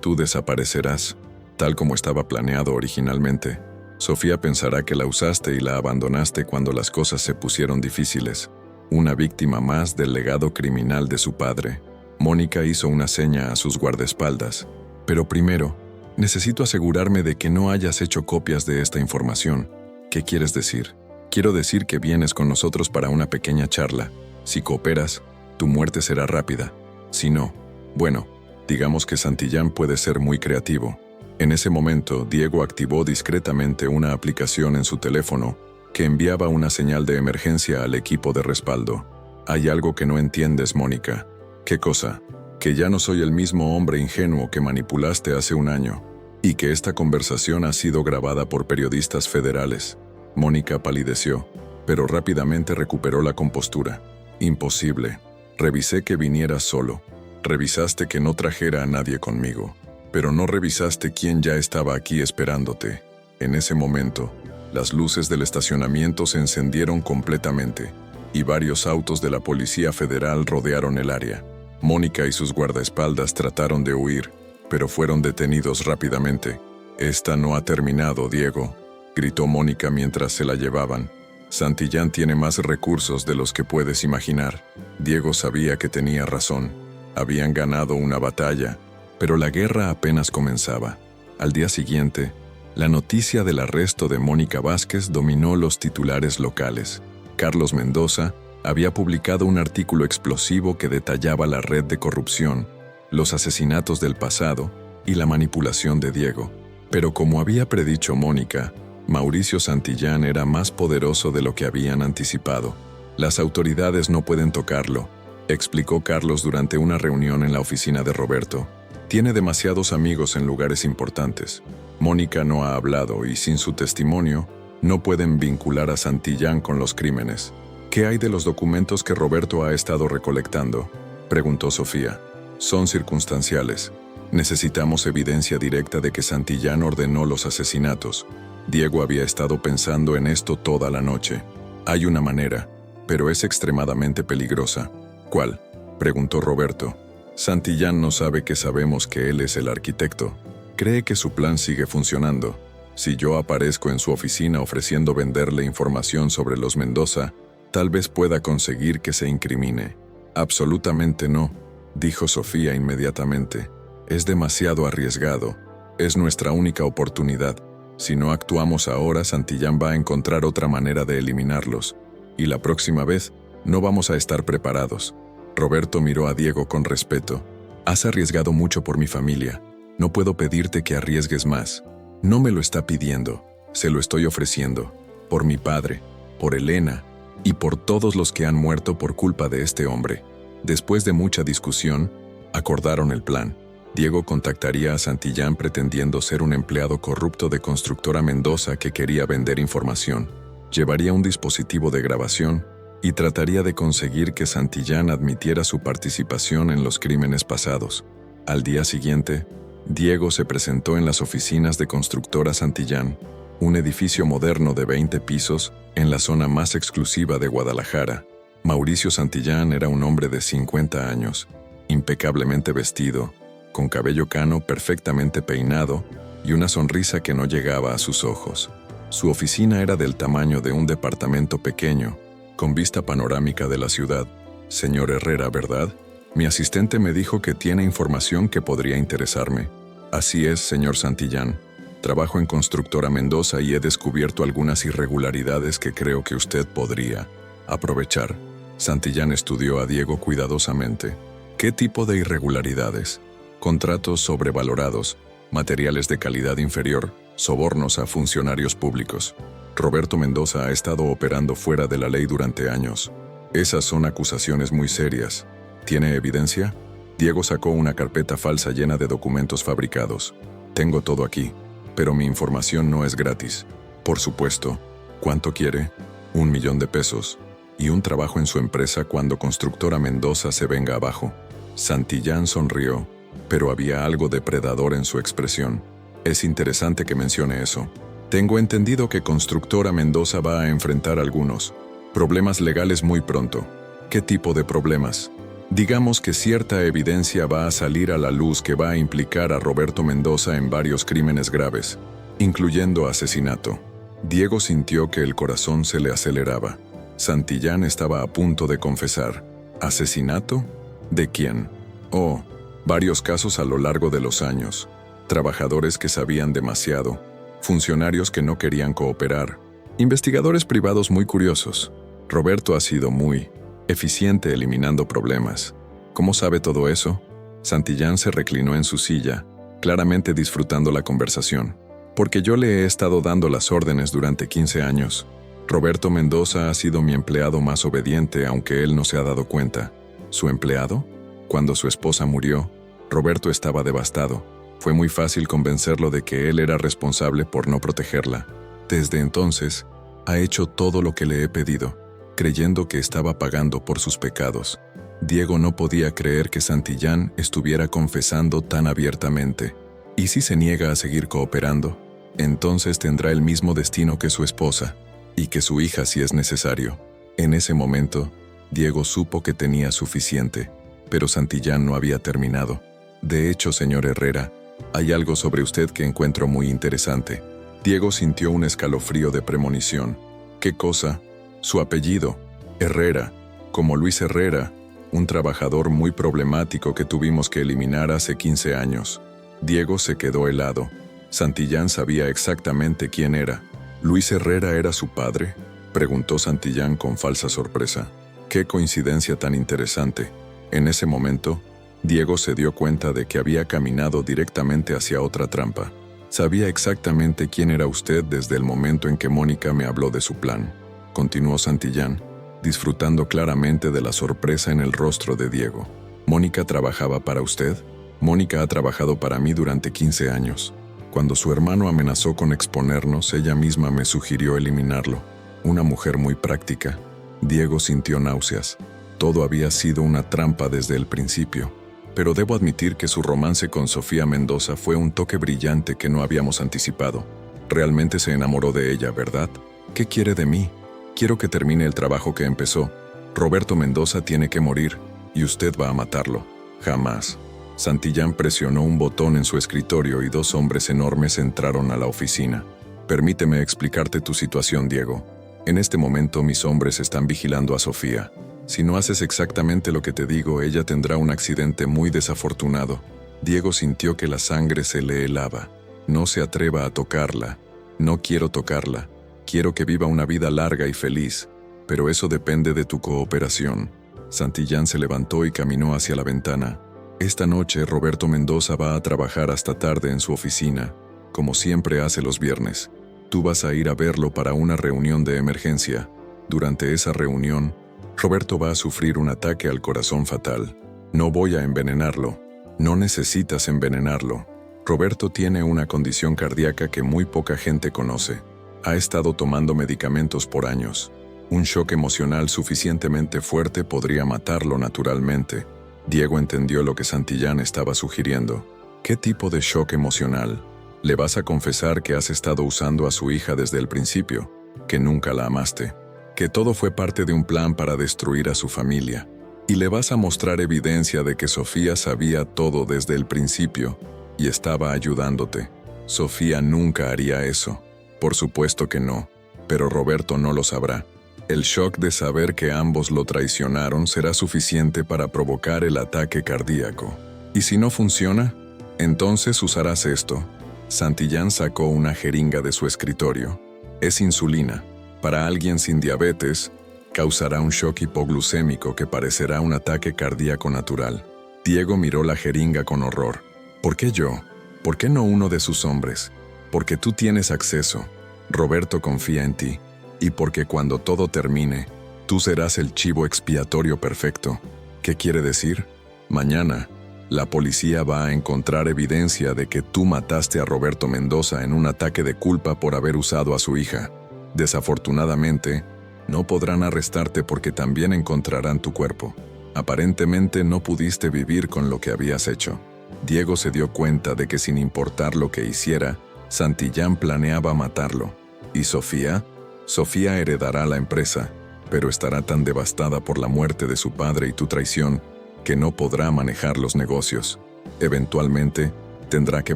tú desaparecerás, tal como estaba planeado originalmente. Sofía pensará que la usaste y la abandonaste cuando las cosas se pusieron difíciles. Una víctima más del legado criminal de su padre. Mónica hizo una seña a sus guardaespaldas. Pero primero, necesito asegurarme de que no hayas hecho copias de esta información. ¿Qué quieres decir? Quiero decir que vienes con nosotros para una pequeña charla. Si cooperas, tu muerte será rápida. Si no, bueno, digamos que Santillán puede ser muy creativo. En ese momento, Diego activó discretamente una aplicación en su teléfono que enviaba una señal de emergencia al equipo de respaldo. Hay algo que no entiendes, Mónica. ¿Qué cosa? Que ya no soy el mismo hombre ingenuo que manipulaste hace un año, y que esta conversación ha sido grabada por periodistas federales. Mónica palideció, pero rápidamente recuperó la compostura. Imposible. Revisé que vinieras solo. Revisaste que no trajera a nadie conmigo, pero no revisaste quién ya estaba aquí esperándote. En ese momento, las luces del estacionamiento se encendieron completamente, y varios autos de la Policía Federal rodearon el área. Mónica y sus guardaespaldas trataron de huir, pero fueron detenidos rápidamente. «Esta no ha terminado, Diego», gritó Mónica mientras se la llevaban. «Santillán tiene más recursos de los que puedes imaginar». Diego sabía que tenía razón. Habían ganado una batalla, pero la guerra apenas comenzaba. Al día siguiente, la noticia del arresto de Mónica Vázquez dominó los titulares locales. Carlos Mendoza había publicado un artículo explosivo que detallaba la red de corrupción, los asesinatos del pasado y la manipulación de Diego. Pero como había predicho Mónica, Mauricio Santillán era más poderoso de lo que habían anticipado. «Las autoridades no pueden tocarlo», explicó Carlos durante una reunión en la oficina de Roberto. «Tiene demasiados amigos en lugares importantes. Mónica no ha hablado y sin su testimonio no pueden vincular a Santillán con los crímenes». «¿Qué hay de los documentos que Roberto ha estado recolectando?», preguntó Sofía. «Son circunstanciales. Necesitamos evidencia directa de que Santillán ordenó los asesinatos. Diego había estado pensando en esto toda la noche. Hay una manera, pero es extremadamente peligrosa». «¿Cuál?», preguntó Roberto. Santillán no sabe que sabemos que él es el arquitecto. Cree que su plan sigue funcionando. Si yo aparezco en su oficina ofreciendo venderle información sobre los Mendoza, tal vez pueda conseguir que se incrimine. Absolutamente no, dijo Sofía inmediatamente. Es demasiado arriesgado. Es nuestra única oportunidad. Si no actuamos ahora, Santillán va a encontrar otra manera de eliminarlos. Y la próxima vez, no vamos a estar preparados. Roberto miró a Diego con respeto. Has arriesgado mucho por mi familia. No puedo pedirte que arriesgues más. No me lo está pidiendo. Se lo estoy ofreciendo. Por mi padre, por Elena y por todos los que han muerto por culpa de este hombre. Después de mucha discusión, acordaron el plan. Diego contactaría a Santillán pretendiendo ser un empleado corrupto de Constructora Mendoza que quería vender información. Llevaría un dispositivo de grabación y trataría de conseguir que Santillán admitiera su participación en los crímenes pasados. Al día siguiente, Diego se presentó en las oficinas de Constructora Santillán, un edificio moderno de 20 pisos en la zona más exclusiva de Guadalajara. Mauricio Santillán era un hombre de 50 años, impecablemente vestido, con cabello cano perfectamente peinado y una sonrisa que no llegaba a sus ojos. Su oficina era del tamaño de un departamento pequeño, con vista panorámica de la ciudad. Señor Herrera, ¿verdad? Mi asistente me dijo que tiene información que podría interesarme. Así es, señor Santillán. Trabajo en Constructora Mendoza y he descubierto algunas irregularidades que creo que usted podría aprovechar. Santillán estudió a Diego cuidadosamente. ¿Qué tipo de irregularidades? Contratos sobrevalorados, materiales de calidad inferior, sobornos a funcionarios públicos. Roberto Mendoza ha estado operando fuera de la ley durante años. Esas son acusaciones muy serias. ¿Tiene evidencia? Diego sacó una carpeta falsa llena de documentos fabricados. Tengo todo aquí, pero mi información no es gratis. Por supuesto. ¿Cuánto quiere? 1 millón de pesos. Y un trabajo en su empresa cuando Constructora Mendoza se venga abajo. Santillán sonrió, pero había algo depredador en su expresión. Es interesante que mencione eso. Tengo entendido que Constructora Mendoza va a enfrentar algunos problemas legales muy pronto. ¿Qué tipo de problemas? Digamos que cierta evidencia va a salir a la luz que va a implicar a Roberto Mendoza en varios crímenes graves, incluyendo asesinato. Diego sintió que el corazón se le aceleraba. Santillán estaba a punto de confesar. ¿Asesinato? ¿De quién? Oh, varios casos a lo largo de los años. Trabajadores que sabían demasiado. Funcionarios que no querían cooperar. Investigadores privados muy curiosos. Roberto ha sido muy eficiente eliminando problemas. ¿Cómo sabe todo eso? Santillán se reclinó en su silla, claramente disfrutando la conversación. Porque yo le he estado dando las órdenes durante 15 años. Roberto Mendoza ha sido mi empleado más obediente, aunque él no se ha dado cuenta. ¿Su empleado? Cuando su esposa murió, Roberto estaba devastado. Fue muy fácil convencerlo de que él era responsable por no protegerla. Desde entonces, ha hecho todo lo que le he pedido, creyendo que estaba pagando por sus pecados. Diego no podía creer que Santillán estuviera confesando tan abiertamente. ¿Y si se niega a seguir cooperando? Entonces tendrá el mismo destino que su esposa, y que su hija si es necesario. En ese momento, Diego supo que tenía suficiente, pero Santillán no había terminado. De hecho, señor Herrera, hay algo sobre usted que encuentro muy interesante. Diego sintió un escalofrío de premonición. ¿Qué cosa? Su apellido, Herrera, como Luis Herrera, un trabajador muy problemático que tuvimos que eliminar hace 15 años. Diego se quedó helado. Santillán sabía exactamente quién era. ¿Luis Herrera era su padre?, preguntó Santillán con falsa sorpresa. ¡Qué coincidencia tan interesante! En ese momento, Diego se dio cuenta de que había caminado directamente hacia otra trampa. Sabía exactamente quién era usted desde el momento en que Mónica me habló de su plan, continuó Santillán, disfrutando claramente de la sorpresa en el rostro de Diego. ¿Mónica trabajaba para usted? Mónica ha trabajado para mí durante 15 años. Cuando su hermano amenazó con exponernos, ella misma me sugirió eliminarlo. Una mujer muy práctica. Diego sintió náuseas. Todo había sido una trampa desde el principio. Pero debo admitir que su romance con Sofía Mendoza fue un toque brillante que no habíamos anticipado. Realmente se enamoró de ella, ¿verdad? ¿Qué quiere de mí? Quiero que termine el trabajo que empezó. Roberto Mendoza tiene que morir, y usted va a matarlo. Jamás. Santillán presionó un botón en su escritorio y dos hombres enormes entraron a la oficina. Permíteme explicarte tu situación, Diego. En este momento mis hombres están vigilando a Sofía. Si no haces exactamente lo que te digo, ella tendrá un accidente muy desafortunado. Diego sintió que la sangre se le helaba. No se atreva a tocarla. No quiero tocarla. Quiero que viva una vida larga y feliz. Pero eso depende de tu cooperación. Santillán se levantó y caminó hacia la ventana. Esta noche Roberto Mendoza va a trabajar hasta tarde en su oficina, como siempre hace los viernes. Tú vas a ir a verlo para una reunión de emergencia. Durante esa reunión, Roberto va a sufrir un ataque al corazón fatal. No voy a envenenarlo. No necesitas envenenarlo. Roberto tiene una condición cardíaca que muy poca gente conoce. Ha estado tomando medicamentos por años. Un shock emocional suficientemente fuerte podría matarlo naturalmente. Diego entendió lo que Santillán estaba sugiriendo. ¿Qué tipo de shock emocional? ¿Le vas a confesar que has estado usando a su hija desde el principio? ¿Que nunca la amaste? ¿Que todo fue parte de un plan para destruir a su familia? ¿Y le vas a mostrar evidencia de que Sofía sabía todo desde el principio y estaba ayudándote? Sofía nunca haría eso. Por supuesto que no, pero Roberto no lo sabrá. El shock de saber que ambos lo traicionaron será suficiente para provocar el ataque cardíaco. ¿Y si no funciona? Entonces usarás esto. Santillán sacó una jeringa de su escritorio. Es insulina. Para alguien sin diabetes, causará un shock hipoglucémico que parecerá un ataque cardíaco natural. Diego miró la jeringa con horror. ¿Por qué yo? ¿Por qué no uno de sus hombres? Porque tú tienes acceso. Roberto confía en ti. Y porque cuando todo termine, tú serás el chivo expiatorio perfecto. ¿Qué quiere decir? Mañana, la policía va a encontrar evidencia de que tú mataste a Roberto Mendoza en un ataque de culpa por haber usado a su hija. Desafortunadamente, no podrán arrestarte porque también encontrarán tu cuerpo. Aparentemente no pudiste vivir con lo que habías hecho. Diego se dio cuenta de que sin importar lo que hiciera, Santillán planeaba matarlo. ¿Y Sofía? Sofía heredará la empresa, pero estará tan devastada por la muerte de su padre y tu traición que no podrá manejar los negocios. Eventualmente, tendrá que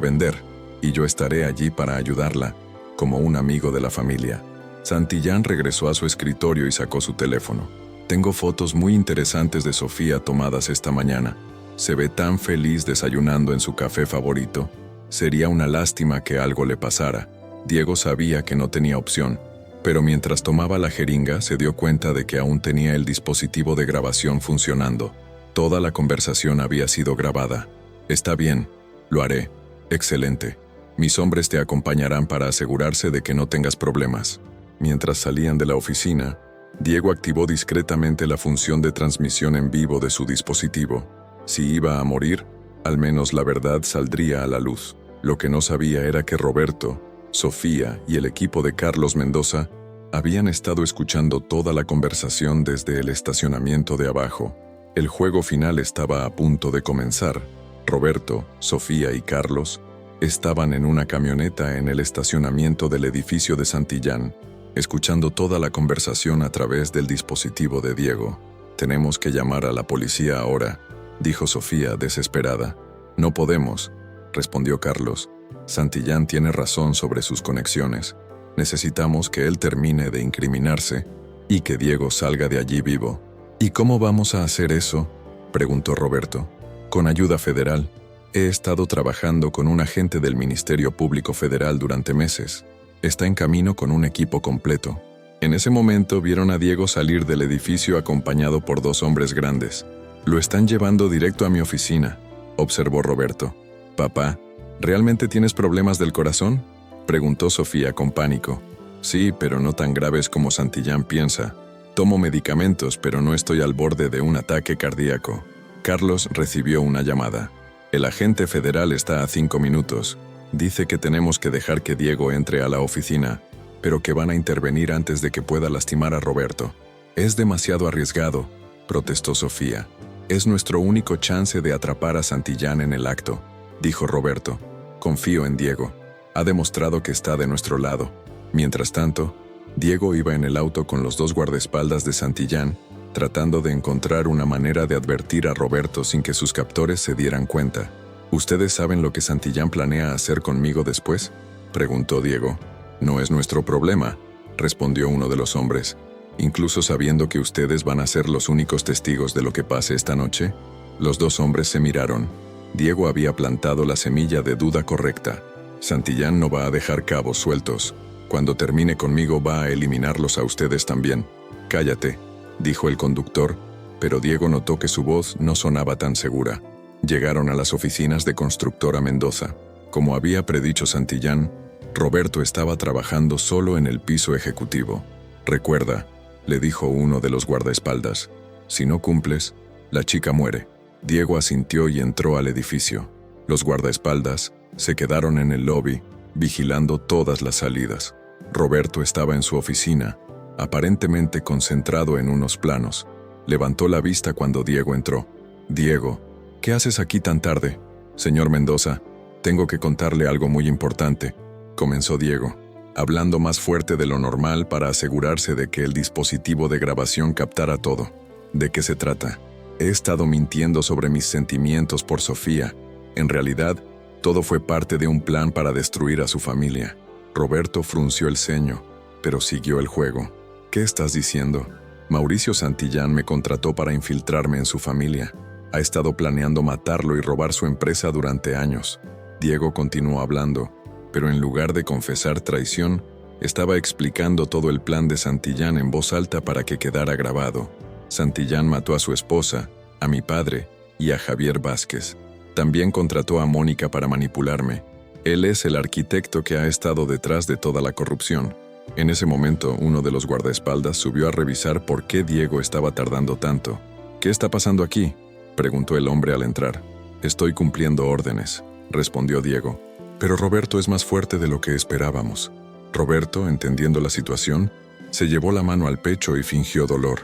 vender, y yo estaré allí para ayudarla, como un amigo de la familia. Santillán regresó a su escritorio y sacó su teléfono. Tengo fotos muy interesantes de Sofía tomadas esta mañana. Se ve tan feliz desayunando en su café favorito. Sería una lástima que algo le pasara. Diego sabía que no tenía opción. Pero mientras tomaba la jeringa se dio cuenta de que aún tenía el dispositivo de grabación funcionando. Toda la conversación había sido grabada. Está bien, lo haré. Excelente. Mis hombres te acompañarán para asegurarse de que no tengas problemas. Mientras salían de la oficina, Diego activó discretamente la función de transmisión en vivo de su dispositivo. Si iba a morir, al menos la verdad saldría a la luz. Lo que no sabía era que Roberto, Sofía y el equipo de Carlos Mendoza habían estado escuchando toda la conversación desde el estacionamiento de abajo. El juego final estaba a punto de comenzar. Roberto, Sofía y Carlos estaban en una camioneta en el estacionamiento del edificio de Santillán, escuchando toda la conversación a través del dispositivo de Diego. Tenemos que llamar a la policía ahora, dijo Sofía desesperada. No podemos, respondió Carlos. Santillán tiene razón sobre sus conexiones. Necesitamos que él termine de incriminarse y que Diego salga de allí vivo. ¿Y cómo vamos a hacer eso?, preguntó Roberto. Con ayuda federal. He estado trabajando con un agente del Ministerio Público Federal durante meses. Está en camino con un equipo completo. En ese momento vieron a Diego salir del edificio acompañado por dos hombres grandes. Lo están llevando directo a mi oficina, observó Roberto. Papá, ¿realmente tienes problemas del corazón?, preguntó Sofía con pánico. Sí, pero no tan graves como Santillán piensa. Tomo medicamentos, pero no estoy al borde de un ataque cardíaco. Carlos recibió una llamada. El agente federal está a 5 minutos. Dice que tenemos que dejar que Diego entre a la oficina, pero que van a intervenir antes de que pueda lastimar a Roberto. Es demasiado arriesgado, protestó Sofía. Es nuestro único chance de atrapar a Santillán en el acto, dijo Roberto. Confío en Diego. Ha demostrado que está de nuestro lado. Mientras tanto, Diego iba en el auto con los dos guardaespaldas de Santillán tratando de encontrar una manera de advertir a Roberto sin que sus captores se dieran cuenta. ¿Ustedes saben lo que Santillán planea hacer conmigo después?, preguntó Diego. No es nuestro problema, respondió uno de los hombres. Incluso sabiendo que ustedes van a ser los únicos testigos de lo que pase esta noche. Los dos hombres se miraron. Diego había plantado la semilla de duda correcta. Santillán no va a dejar cabos sueltos. Cuando termine conmigo va a eliminarlos a ustedes también. Cállate, dijo el conductor, pero Diego notó que su voz no sonaba tan segura. Llegaron a las oficinas de Constructora Mendoza. Como había predicho Santillán, Roberto estaba trabajando solo en el piso ejecutivo. Recuerda, le dijo uno de los guardaespaldas, si no cumples, la chica muere. Diego asintió y entró al edificio. Los guardaespaldas se quedaron en el lobby, vigilando todas las salidas. Roberto estaba en su oficina, aparentemente concentrado en unos planos. Levantó la vista cuando Diego entró. «Diego, ¿qué haces aquí tan tarde?» «Señor Mendoza, tengo que contarle algo muy importante», comenzó Diego, hablando más fuerte de lo normal para asegurarse de que el dispositivo de grabación captara todo. «¿De qué se trata?» «He estado mintiendo sobre mis sentimientos por Sofía. En realidad, todo fue parte de un plan para destruir a su familia». Roberto frunció el ceño, pero siguió el juego. «¿Qué estás diciendo?» «Mauricio Santillán me contrató para infiltrarme en su familia. Ha estado planeando matarlo y robar su empresa durante años». Diego continuó hablando, pero en lugar de confesar traición, estaba explicando todo el plan de Santillán en voz alta para que quedara grabado. Santillán mató a su esposa, a mi padre y a Javier Vázquez. También contrató a Mónica para manipularme. Él es el arquitecto que ha estado detrás de toda la corrupción. En ese momento, uno de los guardaespaldas subió a revisar por qué Diego estaba tardando tanto. «¿Qué está pasando aquí?», preguntó el hombre al entrar. «Estoy cumpliendo órdenes», respondió Diego. Pero Roberto es más fuerte de lo que esperábamos. Roberto, entendiendo la situación, se llevó la mano al pecho y fingió dolor.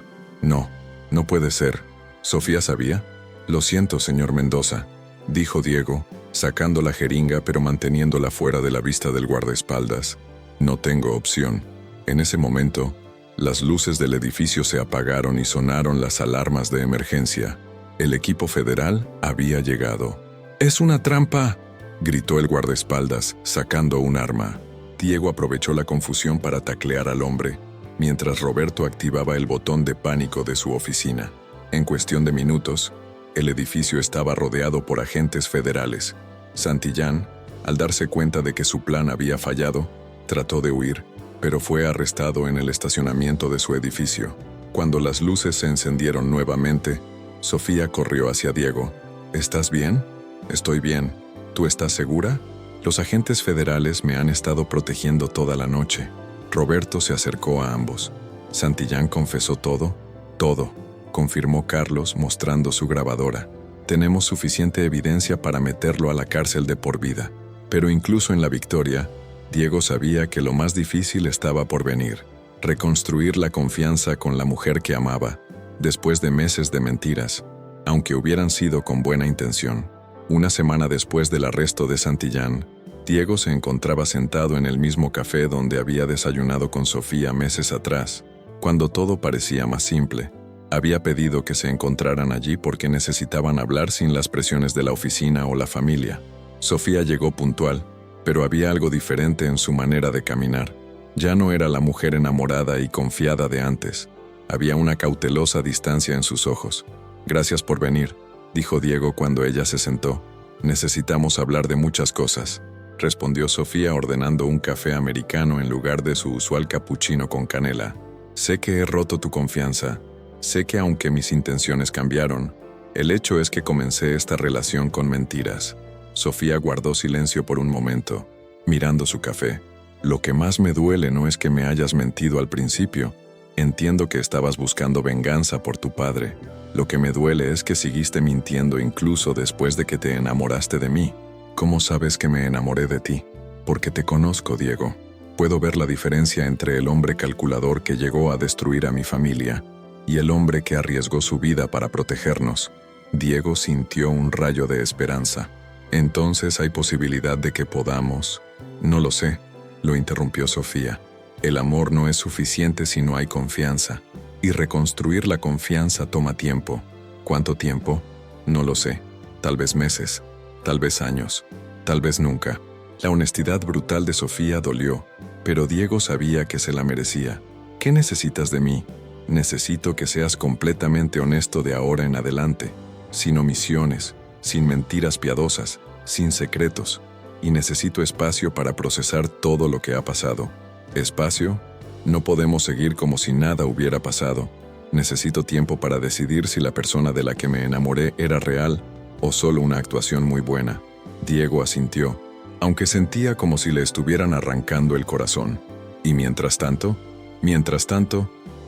No puede ser. ¿Sofía sabía? «Lo siento, señor Mendoza», dijo Diego, sacando la jeringa pero manteniéndola fuera de la vista del guardaespaldas. «No tengo opción». En ese momento, las luces del edificio se apagaron y sonaron las alarmas de emergencia. El equipo federal había llegado. «¡Es una trampa!», gritó el guardaespaldas, sacando un arma. Diego aprovechó la confusión para taclear al hombre, mientras Roberto activaba el botón de pánico de su oficina. En cuestión de minutos, el edificio estaba rodeado por agentes federales. Santillán, al darse cuenta de que su plan había fallado, trató de huir, pero fue arrestado en el estacionamiento de su edificio. Cuando las luces se encendieron nuevamente, Sofía corrió hacia Diego. «¿Estás bien?» «Estoy bien. ¿Tú estás segura?» «Los agentes federales me han estado protegiendo toda la noche». Roberto se acercó a ambos. «¿Santillán confesó todo?» «Todo», confirmó Carlos mostrando su grabadora. «Tenemos suficiente evidencia para meterlo a la cárcel de por vida». Pero incluso en la victoria, Diego sabía que lo más difícil estaba por venir. Reconstruir la confianza con la mujer que amaba, después de meses de mentiras, aunque hubieran sido con buena intención. Una semana después del arresto de Santillán, Diego se encontraba sentado en el mismo café donde había desayunado con Sofía meses atrás, cuando todo parecía más simple. Había pedido que se encontraran allí porque necesitaban hablar sin las presiones de la oficina o la familia. Sofía llegó puntual, pero había algo diferente en su manera de caminar. Ya no era la mujer enamorada y confiada de antes. Había una cautelosa distancia en sus ojos. «Gracias por venir», dijo Diego cuando ella se sentó. «Necesitamos hablar de muchas cosas», respondió Sofía ordenando un café americano en lugar de su usual capuchino con canela. «Sé que he roto tu confianza. Sé que aunque mis intenciones cambiaron, el hecho es que comencé esta relación con mentiras». Sofía guardó silencio por un momento, mirando su café. «Lo que más me duele no es que me hayas mentido al principio. Entiendo que estabas buscando venganza por tu padre. Lo que me duele es que seguiste mintiendo incluso después de que te enamoraste de mí». «¿Cómo sabes que me enamoré de ti?» «Porque te conozco, Diego. Puedo ver la diferencia entre el hombre calculador que llegó a destruir a mi familia y el hombre que arriesgó su vida para protegernos». Diego sintió un rayo de esperanza. «Entonces hay posibilidad de que podamos...» «No lo sé», lo interrumpió Sofía. «El amor no es suficiente si no hay confianza. Y reconstruir la confianza toma tiempo. ¿Cuánto tiempo? No lo sé. Tal vez meses, tal vez años, tal vez nunca. La honestidad brutal de Sofía dolió, pero Diego sabía que se la merecía. ¿Qué necesitas de mí? Necesito que seas completamente honesto de ahora en adelante, sin omisiones, sin mentiras piadosas, sin secretos. Y necesito espacio para procesar todo lo que ha pasado. ¿Espacio? No podemos seguir como si nada hubiera pasado. Necesito tiempo para decidir si la persona de la que me enamoré era real o solo una actuación muy buena. Diego asintió, aunque sentía como si le estuvieran arrancando el corazón. Y mientras tanto,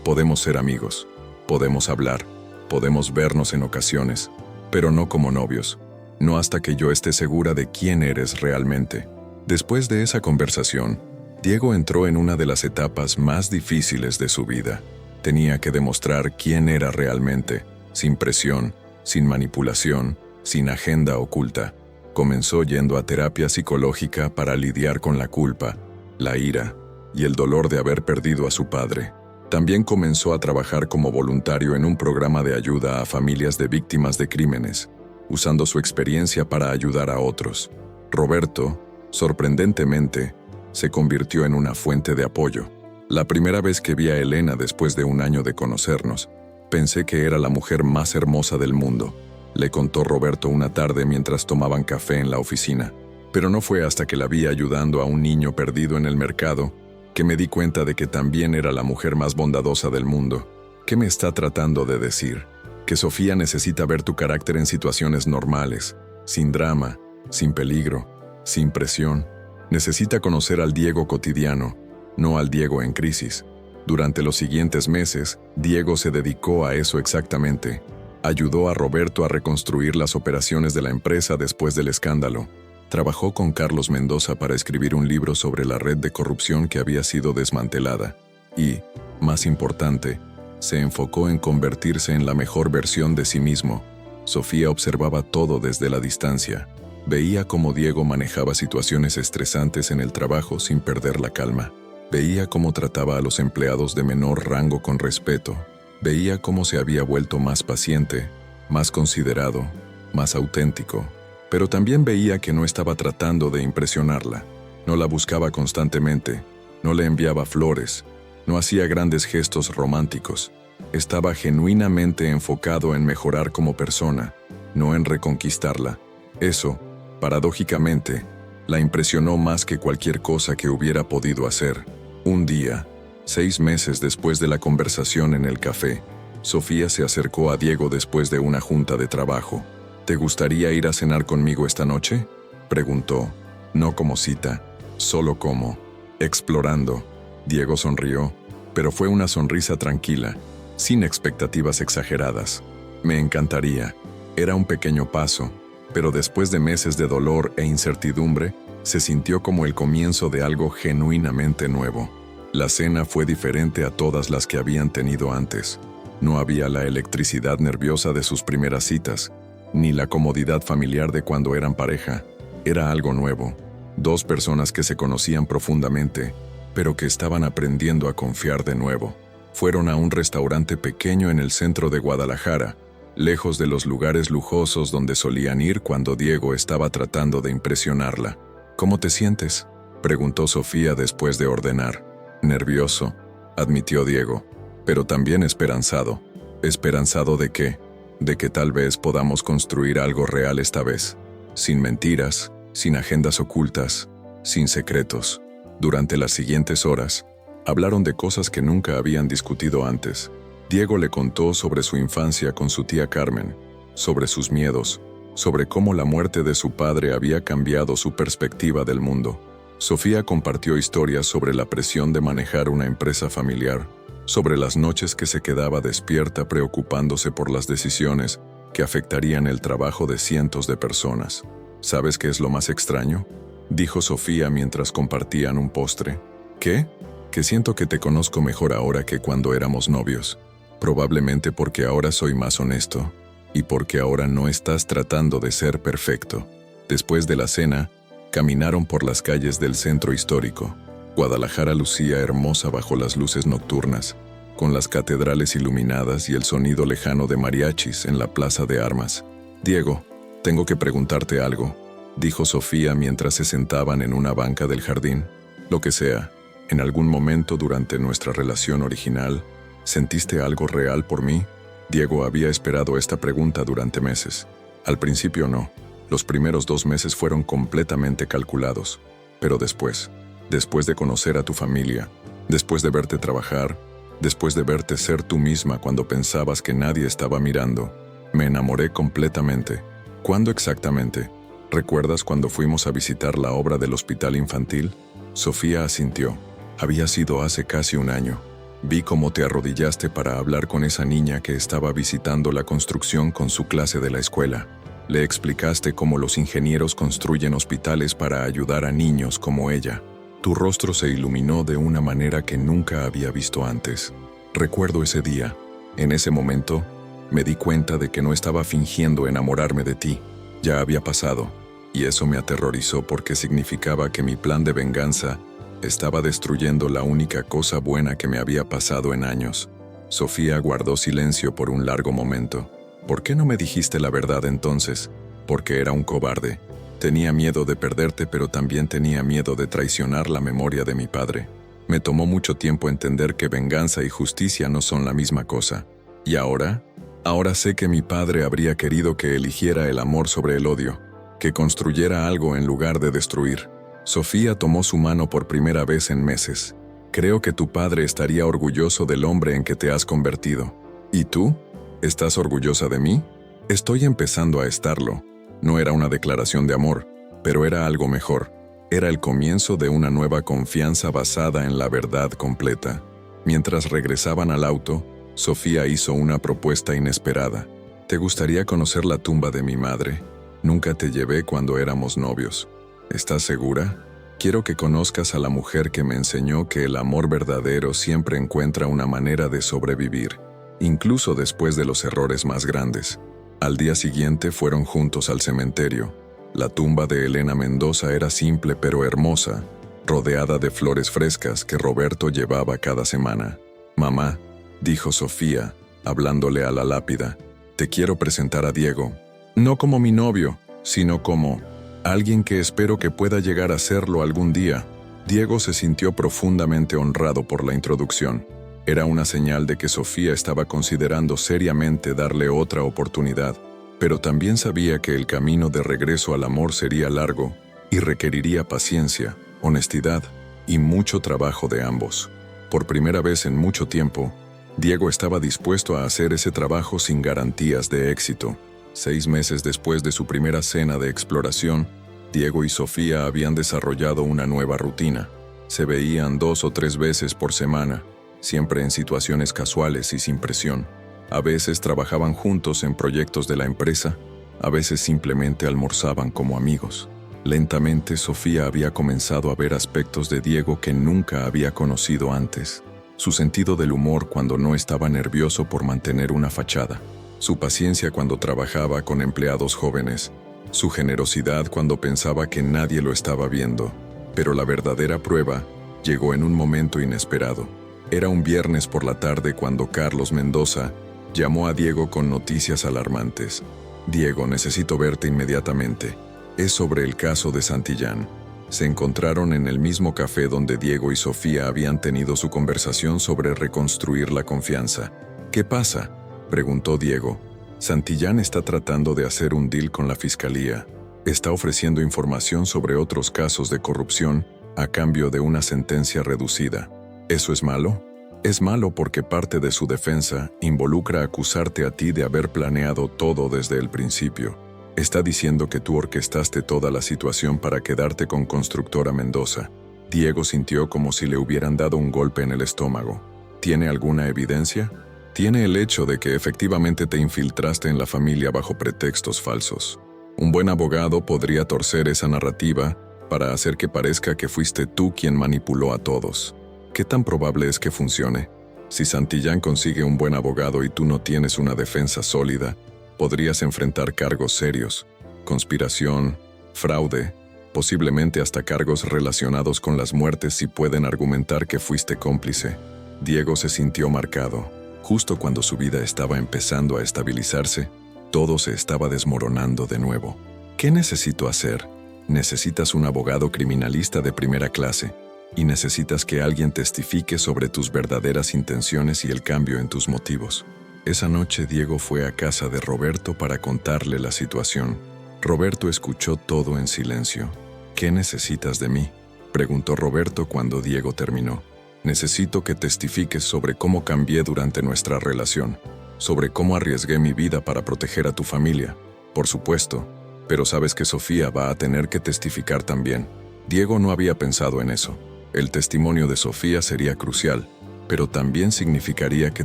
podemos ser amigos, podemos hablar, podemos vernos en ocasiones, pero no como novios, no hasta que yo esté segura de quién eres realmente. Después de esa conversación, Diego entró en una de las etapas más difíciles de su vida. Tenía que demostrar quién era realmente, sin presión, sin manipulación, sin agenda oculta. Comenzó yendo a terapia psicológica para lidiar con la culpa, la ira y el dolor de haber perdido a su padre. También comenzó a trabajar como voluntario en un programa de ayuda a familias de víctimas de crímenes, usando su experiencia para ayudar a otros. Roberto, sorprendentemente, se convirtió en una fuente de apoyo. La primera vez que vi a Elena después de un año de conocernos, pensé que era la mujer más hermosa del mundo, le contó Roberto una tarde mientras tomaban café en la oficina. Pero no fue hasta que la vi ayudando a un niño perdido en el mercado que me di cuenta de que también era la mujer más bondadosa del mundo. ¿Qué me está tratando de decir? Que Sofía necesita ver tu carácter en situaciones normales, sin drama, sin peligro, sin presión. Necesita conocer al Diego cotidiano, no al Diego en crisis. Durante los siguientes meses, Diego se dedicó a eso exactamente. Ayudó a Roberto a reconstruir las operaciones de la empresa después del escándalo. Trabajó con Carlos Mendoza para escribir un libro sobre la red de corrupción que había sido desmantelada. Y, más importante, se enfocó en convertirse en la mejor versión de sí mismo. Sofía observaba todo desde la distancia. Veía cómo Diego manejaba situaciones estresantes en el trabajo sin perder la calma. Veía cómo trataba a los empleados de menor rango con respeto. Veía cómo se había vuelto más paciente, más considerado, más auténtico. Pero también veía que no estaba tratando de impresionarla. No la buscaba constantemente, no le enviaba flores, no hacía grandes gestos románticos. Estaba genuinamente enfocado en mejorar como persona, no en reconquistarla. Eso, paradójicamente, la impresionó más que cualquier cosa que hubiera podido hacer. Un día, 6 meses después de la conversación en el café, Sofía se acercó a Diego después de una junta de trabajo. ¿Te gustaría ir a cenar conmigo esta noche?, preguntó. No como cita, solo como explorando. Diego sonrió, pero fue una sonrisa tranquila, sin expectativas exageradas. Me encantaría. Era un pequeño paso, pero después de meses de dolor e incertidumbre, se sintió como el comienzo de algo genuinamente nuevo. La cena fue diferente a todas las que habían tenido antes. No había la electricidad nerviosa de sus primeras citas, ni la comodidad familiar de cuando eran pareja. Era algo nuevo. 2 personas que se conocían profundamente, pero que estaban aprendiendo a confiar de nuevo. Fueron a un restaurante pequeño en el centro de Guadalajara, lejos de los lugares lujosos donde solían ir cuando Diego estaba tratando de impresionarla. ¿Cómo te sientes?, preguntó Sofía después de ordenar. Nervioso, admitió Diego, pero también esperanzado. ¿Esperanzado de qué? De que tal vez podamos construir algo real esta vez, sin mentiras, sin agendas ocultas, sin secretos. Durante las siguientes horas, hablaron de cosas que nunca habían discutido antes. Diego le contó sobre su infancia con su tía Carmen, sobre sus miedos, sobre cómo la muerte de su padre había cambiado su perspectiva del mundo. Sofía compartió historias sobre la presión de manejar una empresa familiar, sobre las noches que se quedaba despierta preocupándose por las decisiones que afectarían el trabajo de cientos de personas. ¿Sabes qué es lo más extraño?, dijo Sofía mientras compartían un postre. ¿Qué? Que siento que te conozco mejor ahora que cuando éramos novios. Probablemente porque ahora soy más honesto, y porque ahora no estás tratando de ser perfecto. Después de la cena, caminaron por las calles del centro histórico. Guadalajara lucía hermosa bajo las luces nocturnas, con las catedrales iluminadas y el sonido lejano de mariachis en la plaza de armas. «Diego, tengo que preguntarte algo», dijo Sofía mientras se sentaban en una banca del jardín. «Lo que sea, en algún momento durante nuestra relación original, ¿sentiste algo real por mí?». Diego había esperado esta pregunta durante meses. Al principio no. Los primeros 2 meses fueron completamente calculados. Pero después de conocer a tu familia, después de verte trabajar, después de verte ser tú misma cuando pensabas que nadie estaba mirando, me enamoré completamente. ¿Cuándo exactamente? ¿Recuerdas cuando fuimos a visitar la obra del hospital infantil? Sofía asintió. Había sido hace casi 1 año. Vi cómo te arrodillaste para hablar con esa niña que estaba visitando la construcción con su clase de la escuela. Le explicaste cómo los ingenieros construyen hospitales para ayudar a niños como ella. Tu rostro se iluminó de una manera que nunca había visto antes. Recuerdo ese día. En ese momento, me di cuenta de que no estaba fingiendo enamorarme de ti. Ya había pasado, y eso me aterrorizó porque significaba que mi plan de venganza estaba destruyendo la única cosa buena que me había pasado en años. Sofía guardó silencio por un largo momento. ¿Por qué no me dijiste la verdad entonces? Porque era un cobarde. Tenía miedo de perderte, pero también tenía miedo de traicionar la memoria de mi padre. Me tomó mucho tiempo entender que venganza y justicia no son la misma cosa. ¿Y ahora? Ahora sé que mi padre habría querido que eligiera el amor sobre el odio, que construyera algo en lugar de destruir. Sofía tomó su mano por primera vez en meses. Creo que tu padre estaría orgulloso del hombre en que te has convertido. ¿Y tú? ¿Estás orgullosa de mí? Estoy empezando a estarlo. No era una declaración de amor, pero era algo mejor. Era el comienzo de una nueva confianza basada en la verdad completa. Mientras regresaban al auto, Sofía hizo una propuesta inesperada. ¿Te gustaría conocer la tumba de mi madre? Nunca te llevé cuando éramos novios. ¿Estás segura? Quiero que conozcas a la mujer que me enseñó que el amor verdadero siempre encuentra una manera de sobrevivir, incluso después de los errores más grandes. Al día siguiente fueron juntos al cementerio. La tumba de Elena Mendoza era simple pero hermosa, rodeada de flores frescas que Roberto llevaba cada semana. «Mamá», dijo Sofía, hablándole a la lápida, «te quiero presentar a Diego. No como mi novio, sino como alguien que espero que pueda llegar a serlo algún día». Diego se sintió profundamente honrado por la introducción. Era una señal de que Sofía estaba considerando seriamente darle otra oportunidad, pero también sabía que el camino de regreso al amor sería largo y requeriría paciencia, honestidad y mucho trabajo de ambos. Por primera vez en mucho tiempo, Diego estaba dispuesto a hacer ese trabajo sin garantías de éxito. 6 meses después de su primera cena de exploración, Diego y Sofía habían desarrollado una nueva rutina. Se veían 2 o 3 veces por semana, siempre en situaciones casuales y sin presión. A veces trabajaban juntos en proyectos de la empresa, a veces simplemente almorzaban como amigos. Lentamente Sofía había comenzado a ver aspectos de Diego que nunca había conocido antes. Su sentido del humor cuando no estaba nervioso por mantener una fachada. Su paciencia cuando trabajaba con empleados jóvenes. Su generosidad cuando pensaba que nadie lo estaba viendo. Pero la verdadera prueba llegó en un momento inesperado. Era un viernes por la tarde cuando Carlos Mendoza llamó a Diego con noticias alarmantes. «Diego, necesito verte inmediatamente. Es sobre el caso de Santillán». Se encontraron en el mismo café donde Diego y Sofía habían tenido su conversación sobre reconstruir la confianza. «¿Qué pasa?», preguntó Diego. «Santillán está tratando de hacer un deal con la fiscalía. Está ofreciendo información sobre otros casos de corrupción a cambio de una sentencia reducida. ¿Eso es malo?». «Es malo porque parte de su defensa involucra acusarte a ti de haber planeado todo desde el principio. Está diciendo que tú orquestaste toda la situación para quedarte con Constructora Mendoza». Diego sintió como si le hubieran dado un golpe en el estómago. «¿Tiene alguna evidencia?». «Tiene el hecho de que efectivamente te infiltraste en la familia bajo pretextos falsos. Un buen abogado podría torcer esa narrativa para hacer que parezca que fuiste tú quien manipuló a todos. ¿Qué tan probable es que funcione? Si Santillán consigue un buen abogado y tú no tienes una defensa sólida, podrías enfrentar cargos serios, conspiración, fraude, posiblemente hasta cargos relacionados con las muertes si pueden argumentar que fuiste cómplice». Diego se sintió marcado. Justo cuando su vida estaba empezando a estabilizarse, todo se estaba desmoronando de nuevo. ¿Qué necesito hacer? Necesitas un abogado criminalista de primera clase y necesitas que alguien testifique sobre tus verdaderas intenciones y el cambio en tus motivos. Esa noche Diego fue a casa de Roberto para contarle la situación. Roberto escuchó todo en silencio. ¿Qué necesitas de mí?, preguntó Roberto cuando Diego terminó. Necesito que testifiques sobre cómo cambié durante nuestra relación, sobre cómo arriesgué mi vida para proteger a tu familia. Por supuesto, pero sabes que Sofía va a tener que testificar también. Diego no había pensado en eso. El testimonio de Sofía sería crucial, pero también significaría que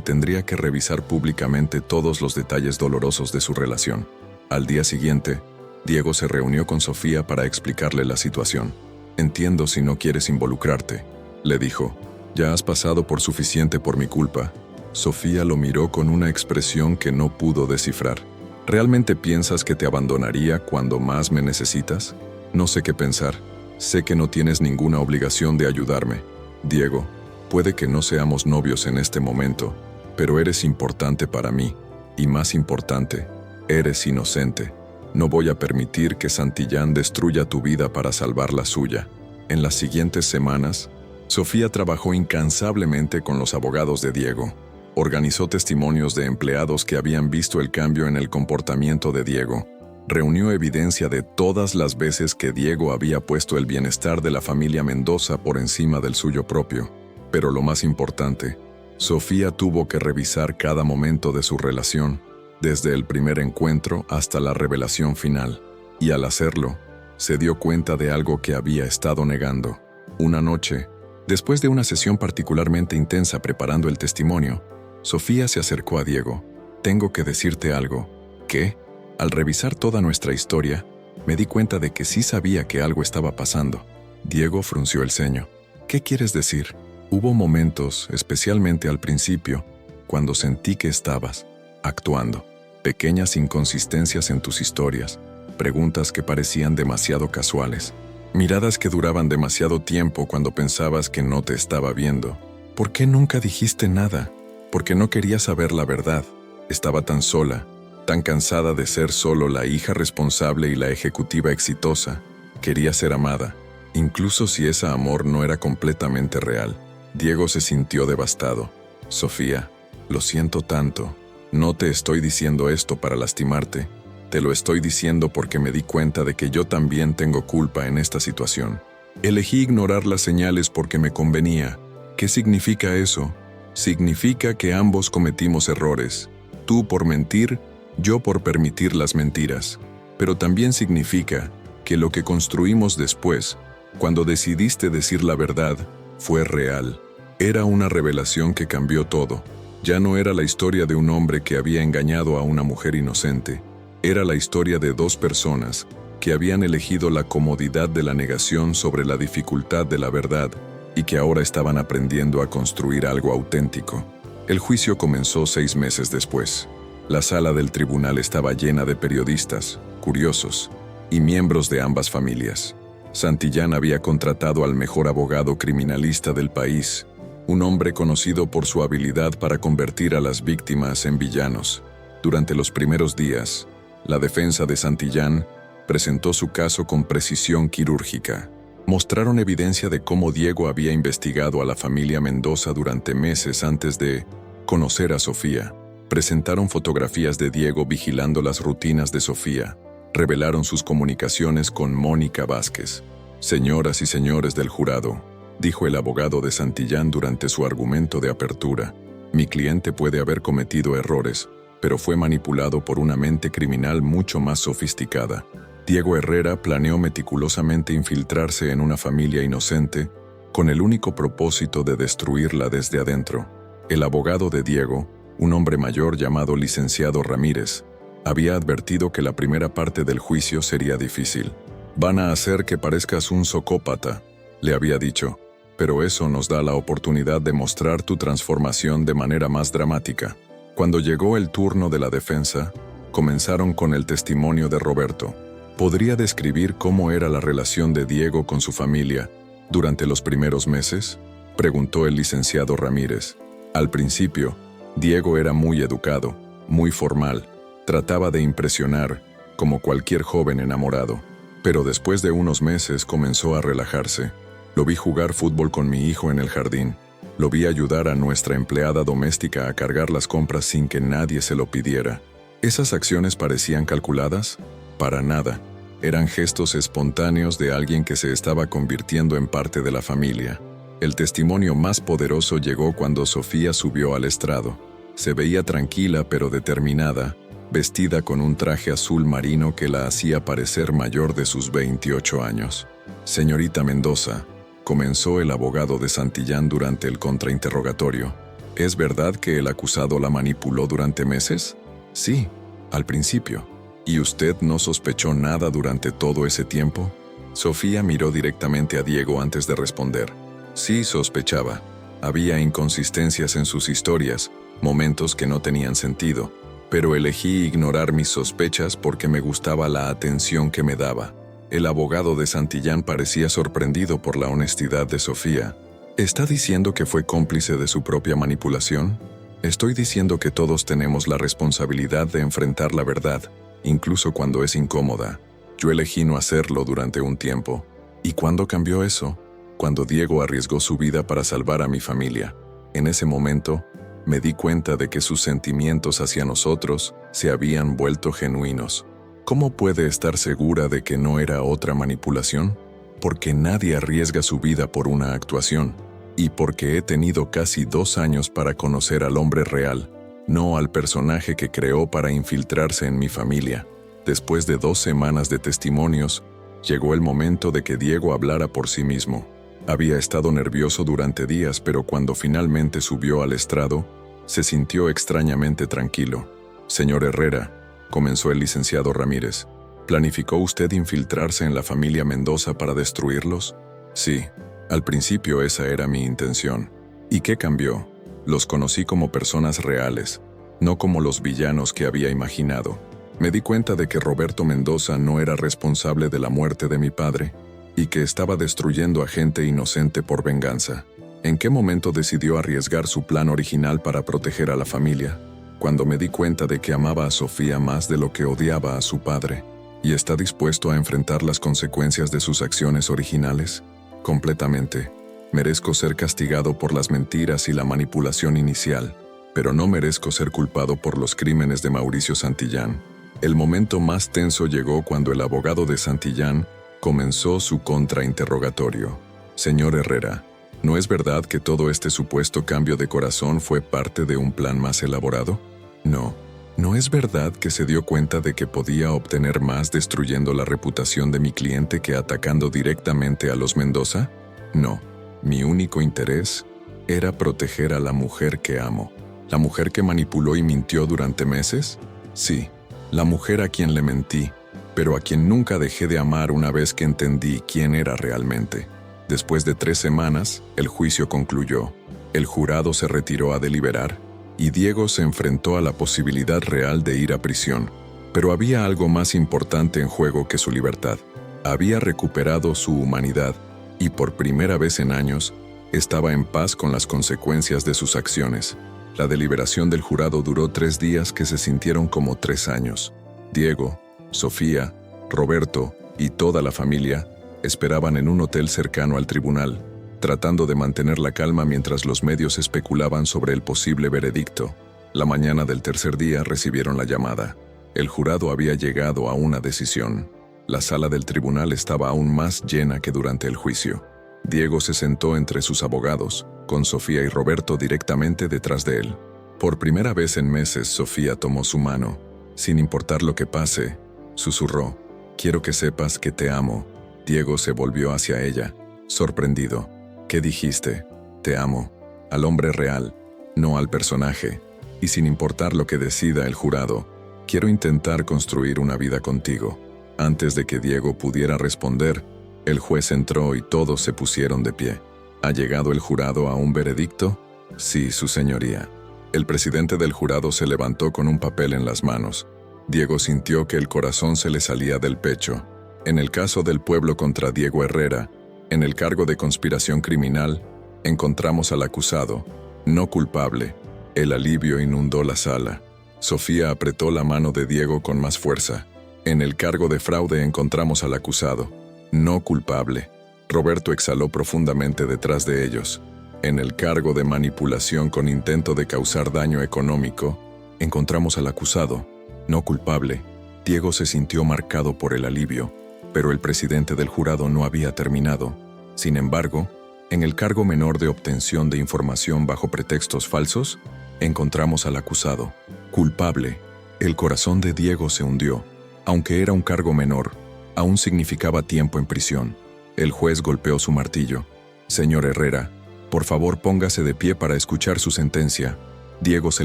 tendría que revisar públicamente todos los detalles dolorosos de su relación. Al día siguiente, Diego se reunió con Sofía para explicarle la situación. Entiendo si no quieres involucrarte, le dijo. Ya has pasado por suficiente por mi culpa. Sofía lo miró con una expresión que no pudo descifrar. ¿Realmente piensas que te abandonaría cuando más me necesitas? No sé qué pensar. Sé que no tienes ninguna obligación de ayudarme. Diego, puede que no seamos novios en este momento, pero eres importante para mí. Y más importante, eres inocente. No voy a permitir que Santillán destruya tu vida para salvar la suya. En las siguientes semanas, Sofía trabajó incansablemente con los abogados de Diego. Organizó testimonios de empleados que habían visto el cambio en el comportamiento de Diego. Reunió evidencia de todas las veces que Diego había puesto el bienestar de la familia Mendoza por encima del suyo propio. Pero lo más importante, Sofía tuvo que revisar cada momento de su relación, desde el primer encuentro hasta la revelación final. Y al hacerlo, se dio cuenta de algo que había estado negando. Una noche, después de una sesión particularmente intensa preparando el testimonio, Sofía se acercó a Diego. Tengo que decirte algo. ¿Qué? Al revisar toda nuestra historia, me di cuenta de que sí sabía que algo estaba pasando. Diego frunció el ceño. ¿Qué quieres decir? Hubo momentos, especialmente al principio, cuando sentí que estabas actuando. Pequeñas inconsistencias en tus historias, preguntas que parecían demasiado casuales, miradas que duraban demasiado tiempo cuando pensabas que no te estaba viendo. ¿Por qué nunca dijiste nada? Porque no quería saber la verdad. Estaba tan sola, tan cansada de ser solo la hija responsable y la ejecutiva exitosa. Quería ser amada, incluso si ese amor no era completamente real. Diego se sintió devastado. Sofía, lo siento tanto. No te estoy diciendo esto para lastimarte. Te lo estoy diciendo porque me di cuenta de que yo también tengo culpa en esta situación. Elegí ignorar las señales porque me convenía. ¿Qué significa eso? Significa que ambos cometimos errores. Tú por mentir, yo por permitir las mentiras. Pero también significa que lo que construimos después, cuando decidiste decir la verdad, fue real. Era una revelación que cambió todo. Ya no era la historia de un hombre que había engañado a una mujer inocente. Era la historia de dos personas que habían elegido la comodidad de la negación sobre la dificultad de la verdad y que ahora estaban aprendiendo a construir algo auténtico. El juicio comenzó 6 meses después. La sala del tribunal estaba llena de periodistas, curiosos y miembros de ambas familias. Santillán había contratado al mejor abogado criminalista del país, un hombre conocido por su habilidad para convertir a las víctimas en villanos. Durante los primeros días, la defensa de Santillán presentó su caso con precisión quirúrgica. Mostraron evidencia de cómo Diego había investigado a la familia Mendoza durante meses antes de conocer a Sofía. Presentaron fotografías de Diego vigilando las rutinas de Sofía. Revelaron sus comunicaciones con Mónica Vázquez. Señoras y señores del jurado, dijo el abogado de Santillán durante su argumento de apertura, mi cliente puede haber cometido errores, pero fue manipulado por una mente criminal mucho más sofisticada. Diego Herrera planeó meticulosamente infiltrarse en una familia inocente con el único propósito de destruirla desde adentro. El abogado de Diego, un hombre mayor llamado licenciado Ramírez, había advertido que la primera parte del juicio sería difícil. Van a hacer que parezcas un psicópata, le había dicho, pero eso nos da la oportunidad de mostrar tu transformación de manera más dramática. Cuando llegó el turno de la defensa, comenzaron con el testimonio de Roberto. ¿Podría describir cómo era la relación de Diego con su familia durante los primeros meses?, preguntó el licenciado Ramírez. Al principio, Diego era muy educado, muy formal, trataba de impresionar, como cualquier joven enamorado. Pero después de unos meses comenzó a relajarse. Lo vi jugar fútbol con mi hijo en el jardín. Lo vi ayudar a nuestra empleada doméstica a cargar las compras sin que nadie se lo pidiera. ¿Esas acciones parecían calculadas? Para nada. Eran gestos espontáneos de alguien que se estaba convirtiendo en parte de la familia. El testimonio más poderoso llegó cuando Sofía subió al estrado. Se veía tranquila pero determinada, vestida con un traje azul marino que la hacía parecer mayor de sus 28 años. «Señorita Mendoza», comenzó el abogado de Santillán durante el contrainterrogatorio, ¿es verdad que el acusado la manipuló durante meses? Sí, al principio. ¿Y usted no sospechó nada durante todo ese tiempo? Sofía miró directamente a Diego antes de responder. Sí, sospechaba. Había inconsistencias en sus historias, momentos que no tenían sentido, pero elegí ignorar mis sospechas porque me gustaba la atención que me daba. El abogado de Santillán parecía sorprendido por la honestidad de Sofía. ¿Está diciendo que fue cómplice de su propia manipulación? Estoy diciendo que todos tenemos la responsabilidad de enfrentar la verdad, incluso cuando es incómoda. Yo elegí no hacerlo durante un tiempo. ¿Y cuándo cambió eso? Cuando Diego arriesgó su vida para salvar a mi familia. En ese momento, me di cuenta de que sus sentimientos hacia nosotros se habían vuelto genuinos. ¿Cómo puede estar segura de que no era otra manipulación? Porque nadie arriesga su vida por una actuación, y porque he tenido casi 2 años para conocer al hombre real, no al personaje que creó para infiltrarse en mi familia. Después de 2 semanas de testimonios, llegó el momento de que Diego hablara por sí mismo. Había estado nervioso durante días, pero cuando finalmente subió al estrado, se sintió extrañamente tranquilo. Señor Herrera, comenzó el licenciado Ramírez, ¿planificó usted infiltrarse en la familia Mendoza para destruirlos? Sí, al principio esa era mi intención. ¿Y qué cambió? Los conocí como personas reales, no como los villanos que había imaginado. Me di cuenta de que Roberto Mendoza no era responsable de la muerte de mi padre, y que estaba destruyendo a gente inocente por venganza. ¿En qué momento decidió arriesgar su plan original para proteger a la familia? Cuando me di cuenta de que amaba a Sofía más de lo que odiaba a su padre, y está dispuesto a enfrentar las consecuencias de sus acciones originales. Completamente. Merezco ser castigado por las mentiras y la manipulación inicial, pero no merezco ser culpado por los crímenes de Mauricio Santillán. El momento más tenso llegó cuando el abogado de Santillán comenzó su contrainterrogatorio. Señor Herrera, ¿no es verdad que todo este supuesto cambio de corazón fue parte de un plan más elaborado? No. ¿No es verdad que se dio cuenta de que podía obtener más destruyendo la reputación de mi cliente que atacando directamente a los Mendoza? No. Mi único interés era proteger a la mujer que amo. ¿La mujer que manipuló y mintió durante meses? Sí, la mujer a quien le mentí, pero a quien nunca dejé de amar una vez que entendí quién era realmente. Después de 3 semanas, el juicio concluyó. El jurado se retiró a deliberar, y Diego se enfrentó a la posibilidad real de ir a prisión. Pero había algo más importante en juego que su libertad. Había recuperado su humanidad, y por primera vez en años, estaba en paz con las consecuencias de sus acciones. La deliberación del jurado duró 3 días que se sintieron como 3 años. Diego, Sofía, Roberto y toda la familia esperaban en un hotel cercano al tribunal, tratando de mantener la calma mientras los medios especulaban sobre el posible veredicto. La mañana del tercer día recibieron la llamada. El jurado había llegado a una decisión. La sala del tribunal estaba aún más llena que durante el juicio. Diego se sentó entre sus abogados, con Sofía y Roberto directamente detrás de él. Por primera vez en meses, Sofía tomó su mano. Sin importar lo que pase, susurró, «Quiero que sepas que te amo». Diego se volvió hacia ella, sorprendido. «¿Qué dijiste? Te amo. Al hombre real, no al personaje. Y sin importar lo que decida el jurado, quiero intentar construir una vida contigo». Antes de que Diego pudiera responder, el juez entró y todos se pusieron de pie. ¿Ha llegado el jurado a un veredicto? Sí, su señoría. El presidente del jurado se levantó con un papel en las manos. Diego sintió que el corazón se le salía del pecho. En el caso del pueblo contra Diego Herrera, en el cargo de conspiración criminal, encontramos al acusado, No culpable. El alivio inundó la sala. Sofía apretó la mano de Diego con más fuerza. En el cargo de fraude encontramos al acusado. No culpable. Roberto exhaló profundamente detrás de ellos. En el cargo de manipulación con intento de causar daño económico, encontramos al acusado. No culpable. Diego se sintió marcado por el alivio, pero el presidente del jurado no había terminado. Sin embargo, en el cargo menor de obtención de información bajo pretextos falsos, encontramos al acusado. Culpable. El corazón de Diego se hundió. Aunque era un cargo menor, aún significaba tiempo en prisión. El juez golpeó su martillo. Señor Herrera, por favor póngase de pie para escuchar su sentencia. Diego se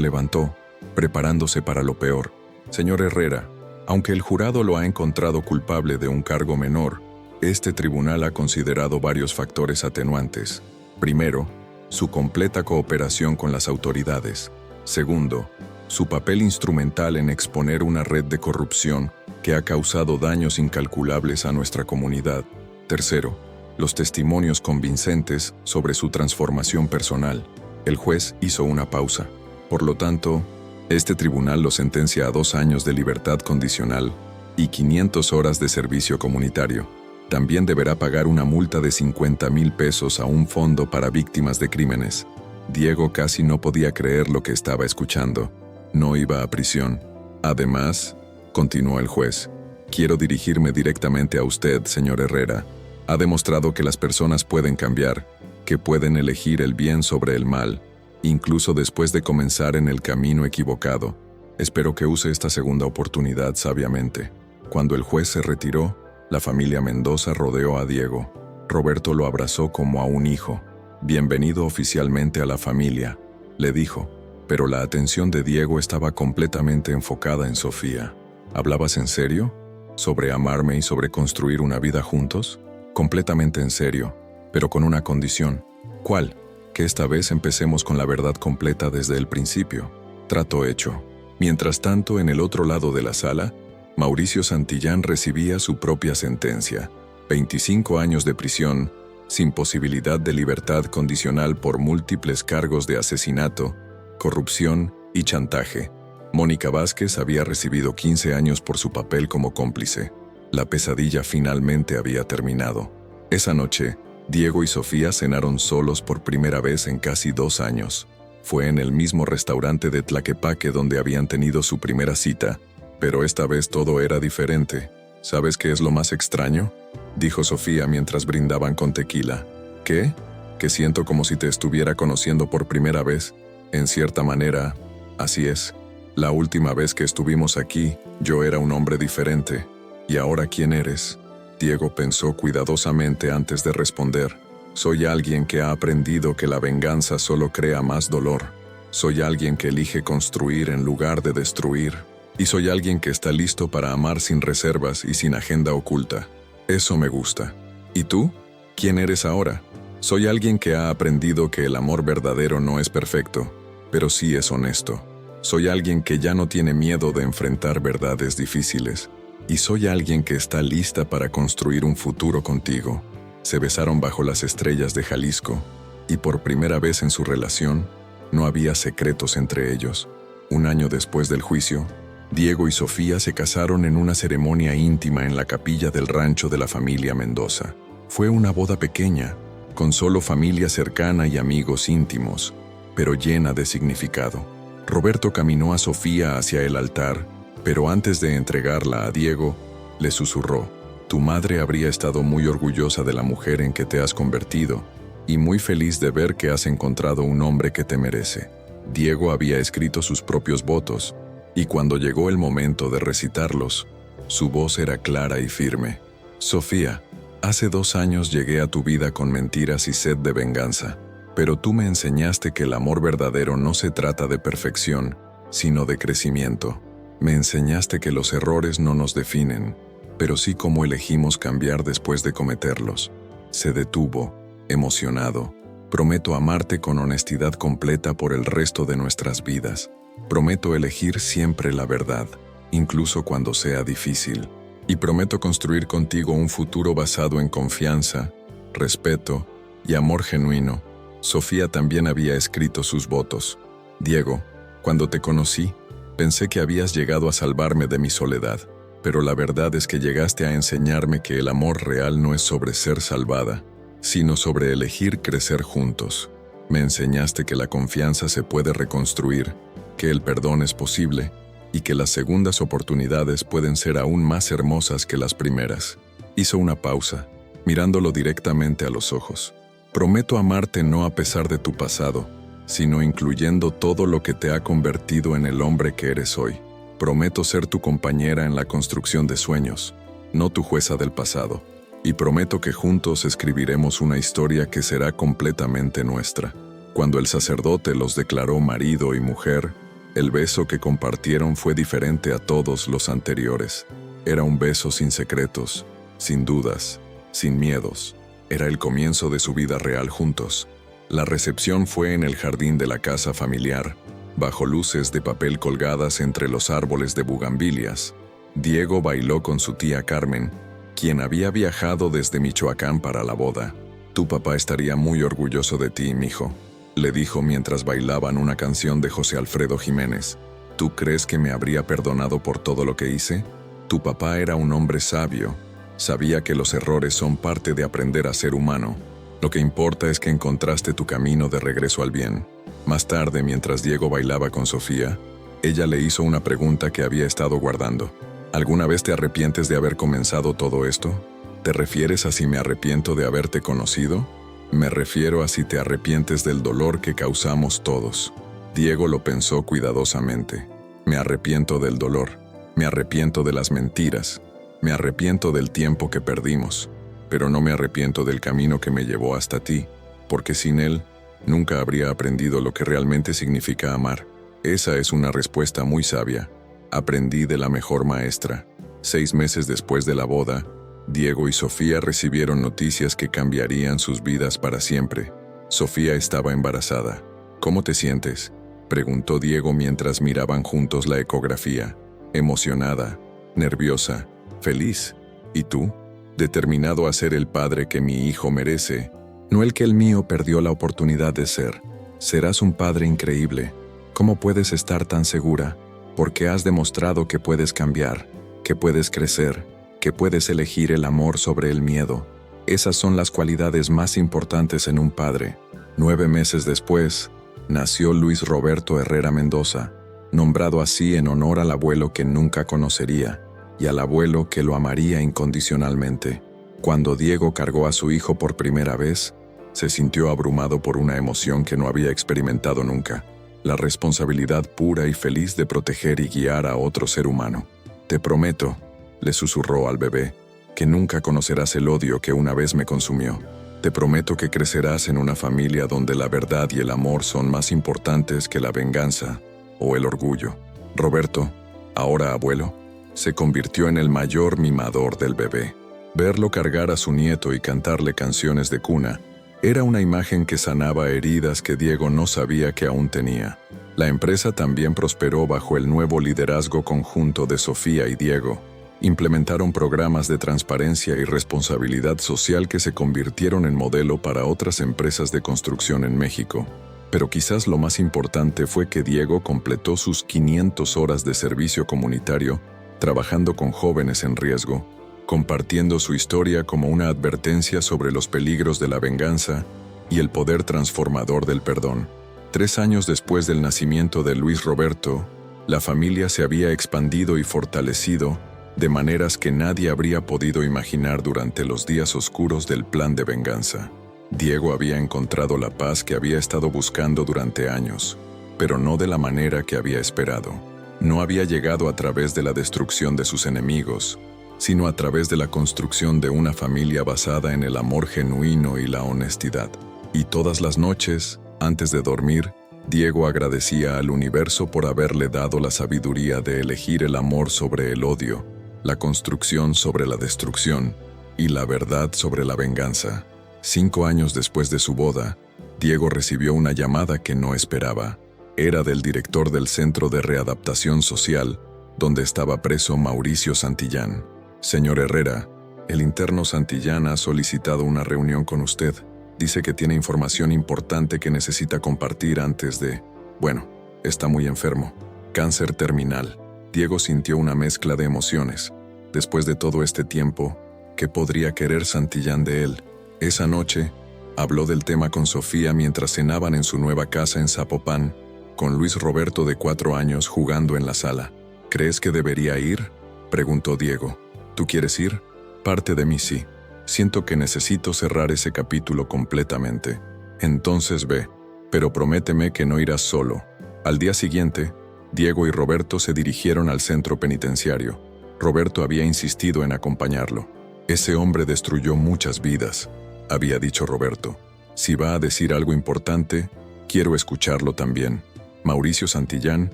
levantó, preparándose para lo peor. Señor Herrera, aunque el jurado lo ha encontrado culpable de un cargo menor, este tribunal ha considerado varios factores atenuantes. Primero, su completa cooperación con las autoridades. Segundo, su papel instrumental en exponer una red de corrupción que ha causado daños incalculables a nuestra comunidad. Tercero, los testimonios convincentes sobre su transformación personal. El juez hizo una pausa. Por lo tanto, este tribunal lo sentencia a 2 años de libertad condicional y 500 horas de servicio comunitario. También deberá pagar una multa de 50,000 pesos a un fondo para víctimas de crímenes. Diego casi no podía creer lo que estaba escuchando. No iba a prisión. Además, continuó el juez, quiero dirigirme directamente a usted, señor Herrera. Ha demostrado que las personas pueden cambiar, que pueden elegir el bien sobre el mal, incluso después de comenzar en el camino equivocado. Espero que use esta segunda oportunidad sabiamente. Cuando el juez se retiró, la familia Mendoza rodeó a Diego. Roberto lo abrazó como a un hijo. Bienvenido oficialmente a la familia, le dijo, pero la atención de Diego estaba completamente enfocada en Sofía. ¿Hablabas en serio? ¿Sobre amarme y sobre construir una vida juntos? Completamente en serio, pero con una condición. ¿Cuál? Que esta vez empecemos con la verdad completa desde el principio. Trato hecho. Mientras tanto, en el otro lado de la sala, Mauricio Santillán recibía su propia sentencia. 25 años de prisión, sin posibilidad de libertad condicional por múltiples cargos de asesinato, corrupción y chantaje. Mónica Vázquez había recibido 15 años por su papel como cómplice. La pesadilla finalmente había terminado. Esa noche, Diego y Sofía cenaron solos por primera vez en casi 2 años. Fue en el mismo restaurante de Tlaquepaque donde habían tenido su primera cita, pero esta vez todo era diferente. ¿Sabes qué es lo más extraño?, dijo Sofía mientras brindaban con tequila. ¿Qué? Que siento como si te estuviera conociendo por primera vez. En cierta manera, así es. La última vez que estuvimos aquí, yo era un hombre diferente. ¿Y ahora quién eres? Diego pensó cuidadosamente antes de responder. Soy alguien que ha aprendido que la venganza solo crea más dolor. Soy alguien que elige construir en lugar de destruir. Y soy alguien que está listo para amar sin reservas y sin agenda oculta. Eso me gusta. ¿Y tú? ¿Quién eres ahora? Soy alguien que ha aprendido que el amor verdadero no es perfecto, pero sí es honesto. Soy alguien que ya no tiene miedo de enfrentar verdades difíciles. Y soy alguien que está lista para construir un futuro contigo. Se besaron bajo las estrellas de Jalisco, y por primera vez en su relación, no había secretos entre ellos. 1 año después del juicio, Diego y Sofía se casaron en una ceremonia íntima en la capilla del rancho de la familia Mendoza. Fue una boda pequeña, con solo familia cercana y amigos íntimos, pero llena de significado. Roberto caminó a Sofía hacia el altar, pero antes de entregarla a Diego, le susurró: tu madre habría estado muy orgullosa de la mujer en que te has convertido y muy feliz de ver que has encontrado un hombre que te merece. Diego había escrito sus propios votos, y cuando llegó el momento de recitarlos, su voz era clara y firme. Sofía, hace 2 años llegué a tu vida con mentiras y sed de venganza, pero tú me enseñaste que el amor verdadero no se trata de perfección, sino de crecimiento. Me enseñaste que los errores no nos definen, pero sí cómo elegimos cambiar después de cometerlos. Se detuvo, emocionado. Prometo amarte con honestidad completa por el resto de nuestras vidas. Prometo elegir siempre la verdad, incluso cuando sea difícil. Y prometo construir contigo un futuro basado en confianza, respeto y amor genuino. Sofía también había escrito sus votos. Diego, cuando te conocí, pensé que habías llegado a salvarme de mi soledad, pero la verdad es que llegaste a enseñarme que el amor real no es sobre ser salvada, sino sobre elegir crecer juntos. Me enseñaste que la confianza se puede reconstruir, que el perdón es posible y que las segundas oportunidades pueden ser aún más hermosas que las primeras. Hizo una pausa, mirándolo directamente a los ojos. Prometo amarte no a pesar de tu pasado, sino incluyendo todo lo que te ha convertido en el hombre que eres hoy. Prometo ser tu compañera en la construcción de sueños, no tu jueza del pasado. Y prometo que juntos escribiremos una historia que será completamente nuestra. Cuando el sacerdote los declaró marido y mujer, el beso que compartieron fue diferente a todos los anteriores. Era un beso sin secretos, sin dudas, sin miedos. Era el comienzo de su vida real juntos. La recepción fue en el jardín de la casa familiar, bajo luces de papel colgadas entre los árboles de bugambilias. Diego bailó con su tía Carmen, quien había viajado desde Michoacán para la boda. Tu papá estaría muy orgulloso de ti, mijo, le dijo mientras bailaban una canción de José Alfredo Jiménez. ¿Tú crees que me habría perdonado por todo lo que hice? Tu papá era un hombre sabio. Sabía que los errores son parte de aprender a ser humano. Lo que importa es que encontraste tu camino de regreso al bien. Más tarde, mientras Diego bailaba con Sofía, ella le hizo una pregunta que había estado guardando. ¿Alguna vez te arrepientes de haber comenzado todo esto? ¿Te refieres a si me arrepiento de haberte conocido? Me refiero a si te arrepientes del dolor que causamos todos. Diego lo pensó cuidadosamente. Me arrepiento del dolor. Me arrepiento de las mentiras. Me arrepiento del tiempo que perdimos. Pero no me arrepiento del camino que me llevó hasta ti, porque sin él, nunca habría aprendido lo que realmente significa amar. Esa es una respuesta muy sabia. Aprendí de la mejor maestra. 6 meses después de la boda, Diego y Sofía recibieron noticias que cambiarían sus vidas para siempre. Sofía estaba embarazada. ¿Cómo te sientes?, preguntó Diego mientras miraban juntos la ecografía. Emocionada, nerviosa, feliz. ¿Y tú? Determinado a ser el padre que mi hijo merece, no el que el mío perdió la oportunidad de ser. Serás un padre increíble. ¿Cómo puedes estar tan segura? Porque has demostrado que puedes cambiar, que puedes crecer, que puedes elegir el amor sobre el miedo. Esas son las cualidades más importantes en un padre. 9 meses después, nació Luis Roberto Herrera Mendoza, nombrado así en honor al abuelo que nunca conocería y al abuelo que lo amaría incondicionalmente. Cuando Diego cargó a su hijo por primera vez, se sintió abrumado por una emoción que no había experimentado nunca. La responsabilidad pura y feliz de proteger y guiar a otro ser humano. Te prometo, le susurró al bebé, que nunca conocerás el odio que una vez me consumió. Te prometo que crecerás en una familia donde la verdad y el amor son más importantes que la venganza o el orgullo. Roberto, ahora abuelo, se convirtió en el mayor mimador del bebé. Verlo cargar a su nieto y cantarle canciones de cuna era una imagen que sanaba heridas que Diego no sabía que aún tenía. La empresa también prosperó bajo el nuevo liderazgo conjunto de Sofía y Diego. Implementaron programas de transparencia y responsabilidad social que se convirtieron en modelo para otras empresas de construcción en México. Pero quizás lo más importante fue que Diego completó sus 500 horas de servicio comunitario trabajando con jóvenes en riesgo, compartiendo su historia como una advertencia sobre los peligros de la venganza y el poder transformador del perdón. 3 años después del nacimiento de Luis Roberto, la familia se había expandido y fortalecido de maneras que nadie habría podido imaginar durante los días oscuros del plan de venganza. Diego había encontrado la paz que había estado buscando durante años, pero no de la manera que había esperado. No había llegado a través de la destrucción de sus enemigos, sino a través de la construcción de una familia basada en el amor genuino y la honestidad. Y todas las noches, antes de dormir, Diego agradecía al universo por haberle dado la sabiduría de elegir el amor sobre el odio, la construcción sobre la destrucción y la verdad sobre la venganza. 5 años después de su boda, Diego recibió una llamada que no esperaba. Era del director del Centro de Readaptación Social, donde estaba preso Mauricio Santillán. Señor Herrera, el interno Santillán ha solicitado una reunión con usted, Dice que tiene información importante que necesita compartir antes de... Bueno, está muy enfermo. Cáncer terminal. Diego sintió una mezcla de emociones. Después de todo este tiempo, ¿qué podría querer Santillán de él? Esa noche, habló del tema con Sofía mientras cenaban en su nueva casa en Zapopan, con Luis Roberto de 4 años jugando en la sala. ¿Crees que debería ir?, preguntó Diego. ¿Tú quieres ir? Parte de mí sí. Siento que necesito cerrar ese capítulo completamente. Entonces ve, pero prométeme que no irás solo. Al día siguiente, Diego y Roberto se dirigieron al centro penitenciario. Roberto había insistido en acompañarlo. Ese hombre destruyó muchas vidas, había dicho Roberto. Si va a decir algo importante, quiero escucharlo también. Mauricio Santillán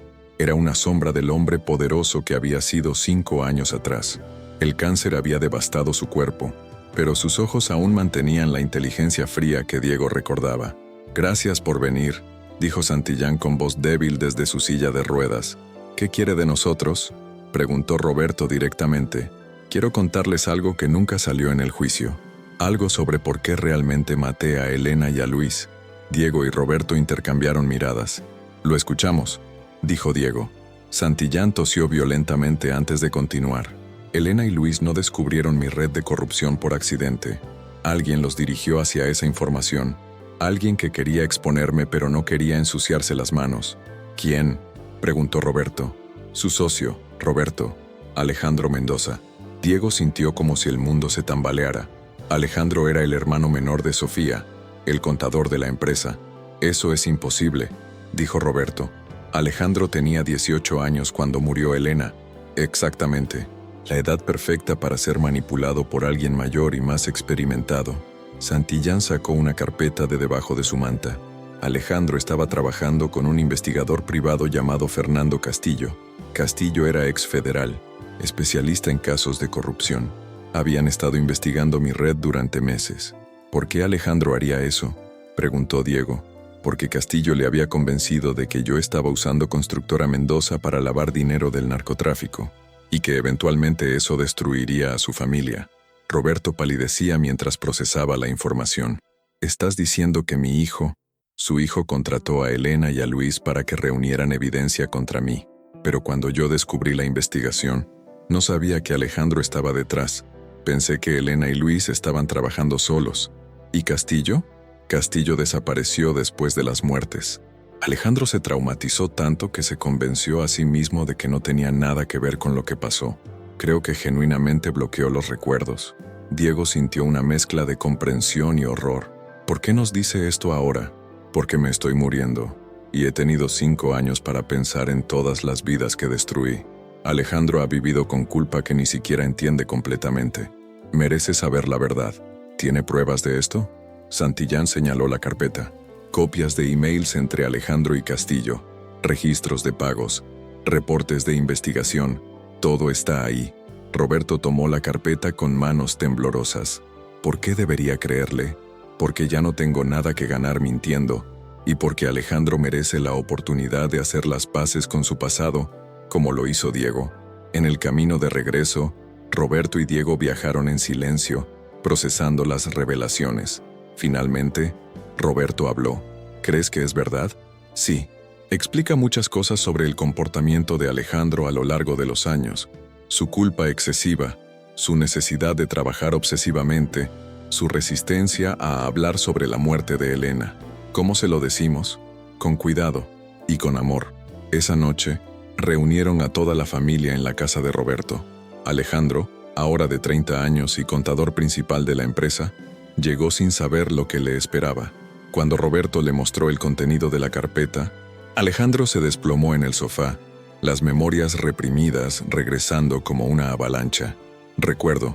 era una sombra del hombre poderoso que había sido 5 años atrás. El cáncer había devastado su cuerpo, pero sus ojos aún mantenían la inteligencia fría que Diego recordaba. Gracias por venir, dijo Santillán con voz débil desde su silla de ruedas. ¿Qué quiere de nosotros?, preguntó Roberto directamente. Quiero contarles algo que nunca salió en el juicio. Algo sobre por qué realmente maté a Elena y a Luis. Diego y Roberto intercambiaron miradas. Lo escuchamos, dijo Diego. Santillán tosió violentamente antes de continuar. Elena y Luis no descubrieron mi red de corrupción por accidente. Alguien los dirigió hacia esa información. Alguien que quería exponerme pero no quería ensuciarse las manos. ¿Quién?, preguntó Roberto. Su socio, Roberto, Alejandro Mendoza. Diego sintió como si el mundo se tambaleara. Alejandro era el hermano menor de Sofía, el contador de la empresa. Eso es imposible, dijo Roberto. Alejandro tenía 18 años cuando murió Elena. Exactamente, la edad perfecta para ser manipulado por alguien mayor y más experimentado. Santillán sacó una carpeta de debajo de su manta. Alejandro estaba trabajando con un investigador privado llamado Fernando Castillo. Castillo era ex-federal, especialista en casos de corrupción. Habían estado investigando mi red durante meses. ¿Por qué Alejandro haría eso?, preguntó Diego. Porque Castillo le había convencido de que yo estaba usando Constructora Mendoza para lavar dinero del narcotráfico, y que eventualmente eso destruiría a su familia. Roberto palidecía mientras procesaba la información. ¿Estás diciendo que mi hijo, su hijo contrató a Elena y a Luis para que reunieran evidencia contra mí? Pero cuando yo descubrí la investigación, no sabía que Alejandro estaba detrás. Pensé que Elena y Luis estaban trabajando solos. ¿Y Castillo? Castillo desapareció después de las muertes. Alejandro se traumatizó tanto que se convenció a sí mismo de que no tenía nada que ver con lo que pasó. Creo que genuinamente bloqueó los recuerdos. Diego sintió una mezcla de comprensión y horror. ¿Por qué nos dice esto ahora? Porque me estoy muriendo, y he tenido 5 años para pensar en todas las vidas que destruí. Alejandro ha vivido con culpa que ni siquiera entiende completamente. Merece saber la verdad. ¿Tiene pruebas de esto? Santillán señaló la carpeta. Copias de emails entre Alejandro y Castillo, registros de pagos, reportes de investigación, todo está ahí. Roberto tomó la carpeta con manos temblorosas. ¿Por qué debería creerle? Porque ya no tengo nada que ganar mintiendo, y porque Alejandro merece la oportunidad de hacer las paces con su pasado, como lo hizo Diego. En el camino de regreso, Roberto y Diego viajaron en silencio, procesando las revelaciones. Finalmente, Roberto habló. ¿Crees que es verdad? Sí. Explica muchas cosas sobre el comportamiento de Alejandro a lo largo de los años. Su culpa excesiva, su necesidad de trabajar obsesivamente, su resistencia a hablar sobre la muerte de Elena. ¿Cómo se lo decimos? Con cuidado y con amor. Esa noche, reunieron a toda la familia en la casa de Roberto. Alejandro, ahora de 30 años y contador principal de la empresa, llegó sin saber lo que le esperaba. Cuando Roberto le mostró el contenido de la carpeta, Alejandro se desplomó en el sofá, las memorias reprimidas regresando como una avalancha. Recuerdo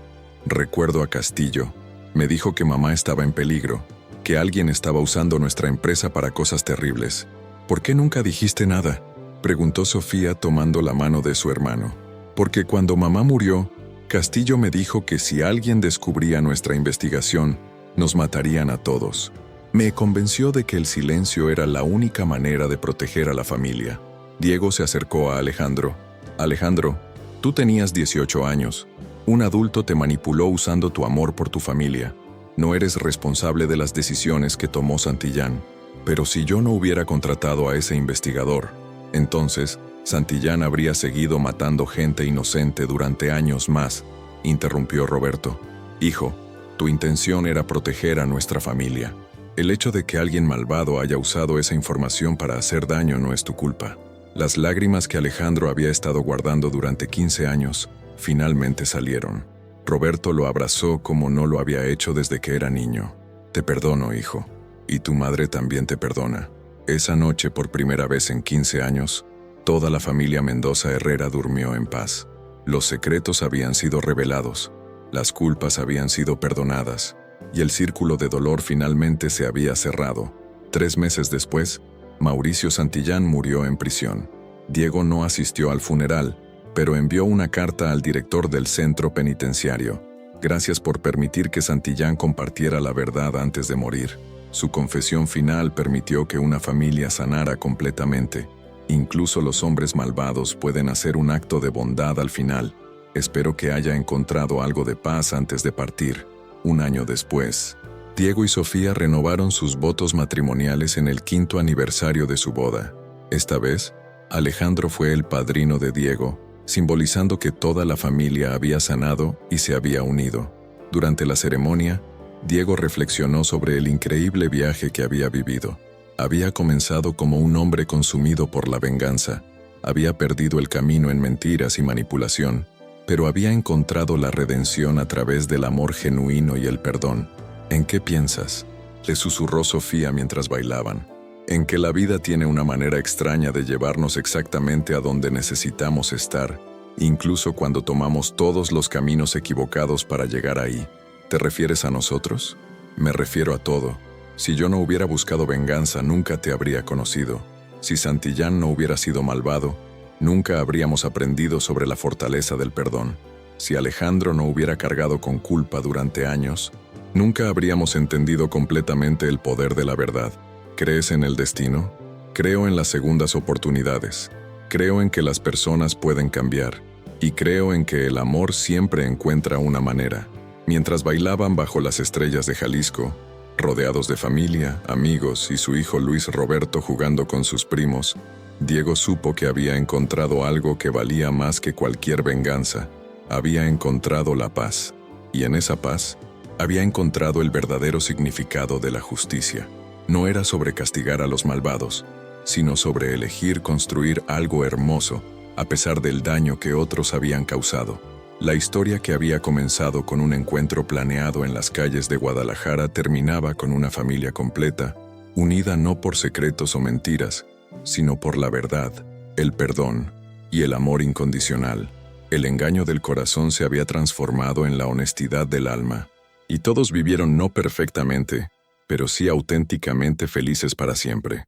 a Castillo. Me dijo que mamá estaba en peligro, que alguien estaba usando nuestra empresa para cosas terribles. ¿Por qué nunca dijiste nada?, preguntó Sofía tomando la mano de su hermano. Porque cuando mamá murió, Castillo me dijo que si alguien descubría nuestra investigación, nos matarían a todos. Me convenció de que el silencio era la única manera de proteger a la familia. Diego se acercó a Alejandro. Alejandro, tú tenías 18 años. Un adulto te manipuló usando tu amor por tu familia. No eres responsable de las decisiones que tomó Santillán. Pero si yo no hubiera contratado a ese investigador, entonces Santillán habría seguido matando gente inocente durante años más, interrumpió Roberto. Hijo, tu intención era proteger a nuestra familia. El hecho de que alguien malvado haya usado esa información para hacer daño no es tu culpa. Las lágrimas que Alejandro había estado guardando durante 15 años finalmente salieron. Roberto lo abrazó como no lo había hecho desde que era niño. Te perdono, hijo. Y tu madre también te perdona. Esa noche, por primera vez en 15 años, toda la familia Mendoza Herrera durmió en paz. Los secretos habían sido revelados, las culpas habían sido perdonadas, y el círculo de dolor finalmente se había cerrado. 3 meses después, Mauricio Santillán murió en prisión. Diego no asistió al funeral, pero envió una carta al director del centro penitenciario. Gracias por permitir que Santillán compartiera la verdad antes de morir. Su confesión final permitió que una familia sanara completamente. Incluso los hombres malvados pueden hacer un acto de bondad al final. Espero que haya encontrado algo de paz antes de partir. 1 año después, Diego y Sofía renovaron sus votos matrimoniales en el 5º aniversario de su boda. Esta vez, Alejandro fue el padrino de Diego, simbolizando que toda la familia había sanado y se había unido. Durante la ceremonia, Diego reflexionó sobre el increíble viaje que había vivido. Había comenzado como un hombre consumido por la venganza, había perdido el camino en mentiras y manipulación, pero había encontrado la redención a través del amor genuino y el perdón. ¿En qué piensas?, le susurró Sofía mientras bailaban. En que la vida tiene una manera extraña de llevarnos exactamente a donde necesitamos estar, incluso cuando tomamos todos los caminos equivocados para llegar ahí. ¿Te refieres a nosotros? Me refiero a todo. Si yo no hubiera buscado venganza, nunca te habría conocido. Si Santillán no hubiera sido malvado, nunca habríamos aprendido sobre la fortaleza del perdón. Si Alejandro no hubiera cargado con culpa durante años, nunca habríamos entendido completamente el poder de la verdad. ¿Crees en el destino? Creo en las segundas oportunidades. Creo en que las personas pueden cambiar. Y creo en que el amor siempre encuentra una manera. Mientras bailaban bajo las estrellas de Jalisco, rodeados de familia, amigos y su hijo Luis Roberto jugando con sus primos, Diego supo que había encontrado algo que valía más que cualquier venganza. Había encontrado la paz. Y en esa paz, había encontrado el verdadero significado de la justicia. No era sobre castigar a los malvados, sino sobre elegir construir algo hermoso, a pesar del daño que otros habían causado. La historia que había comenzado con un encuentro planeado en las calles de Guadalajara terminaba con una familia completa, unida no por secretos o mentiras, sino por la verdad, el perdón y el amor incondicional. El engaño del corazón se había transformado en la honestidad del alma, y todos vivieron no perfectamente, pero sí auténticamente felices para siempre.